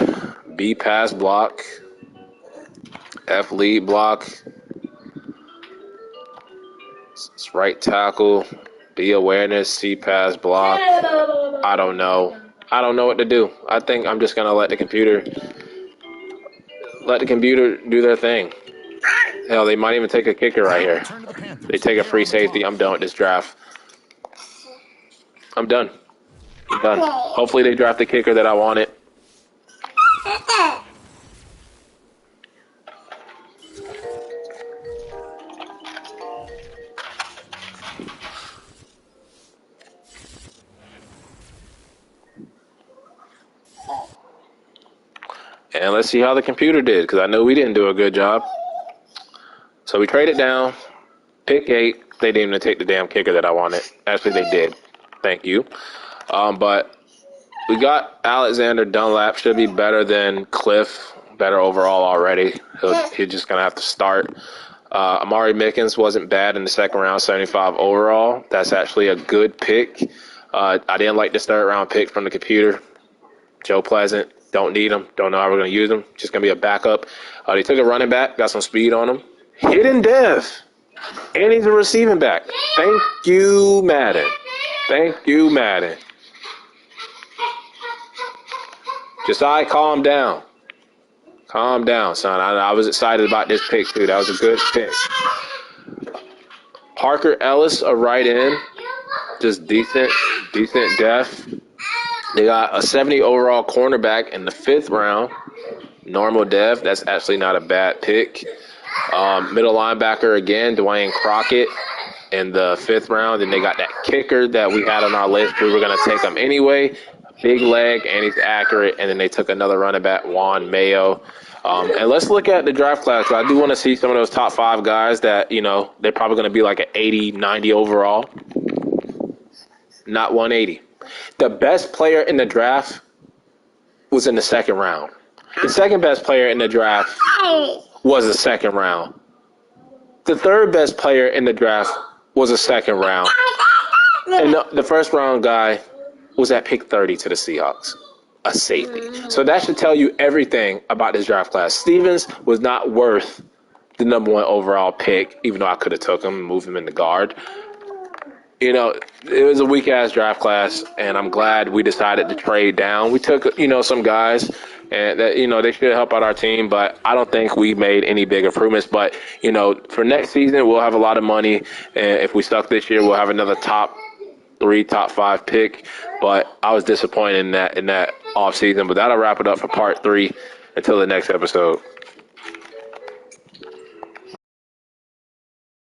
Speaker 1: B pass block. F lead block. It's right tackle. B awareness. C pass block. I don't know. I don't know what to do. I think I'm just going to let the computer do their thing. Hell, they might even take a kicker right here. They take a free safety. I'm done with this draft. I'm done. Hopefully they draft the kicker that I wanted. And let's see how the computer did, because I know we didn't do a good job. So we traded down. Pick 8. They didn't even take the damn kicker that I wanted. Actually, they did. Thank you. But we got Alexander Dunlap. Should be better than Cliff. Better overall already. He's just going to have to start. Amari Mickens wasn't bad in the second round, 75 overall. That's actually a good pick. I didn't like this third round pick from the computer. Joe Pleasant. Don't need him. Don't know how we're going to use him. Just going to be a backup. They took a running back. Got some speed on him. Hidden Dev. And he's a receiving back. Thank you, Madden. Thank you, Madden. Josiah, calm down. Calm down, son. I was excited about this pick, too. That was a good pick. Parker Ellis, a right end. Just decent depth. They got a 70 overall cornerback in the 5th round. Normal dev. That's actually not a bad pick. Middle linebacker again, Dwayne Crockett in the 5th round. And they got that kicker that we had on our list. We were going to take him anyway. Big leg, and he's accurate. And then they took another running back, Juan Mayo. And let's look at the draft class. I do want to see some of those top 5 guys that, they're probably going to be like an 80, 90 overall. Not 180. The best player in the draft was in the 2nd round. The second best player in the draft was the 2nd round. The third best player in the draft was the 2nd round. And the 1st round guy was at pick 30 to the Seahawks, a safety. So that should tell you everything about this draft class. Stevens was not worth the number 1 overall pick, even though I could have took him and moved him in the guard. It was a weak-ass draft class, and I'm glad we decided to trade down. We took, some guys and that, they should help out our team, but I don't think we made any big improvements. But, for next season, we'll have a lot of money. And if we suck this year, we'll have another top 3, top 5 pick. But I was disappointed in that offseason. But that'll wrap it up for part 3 until the next episode.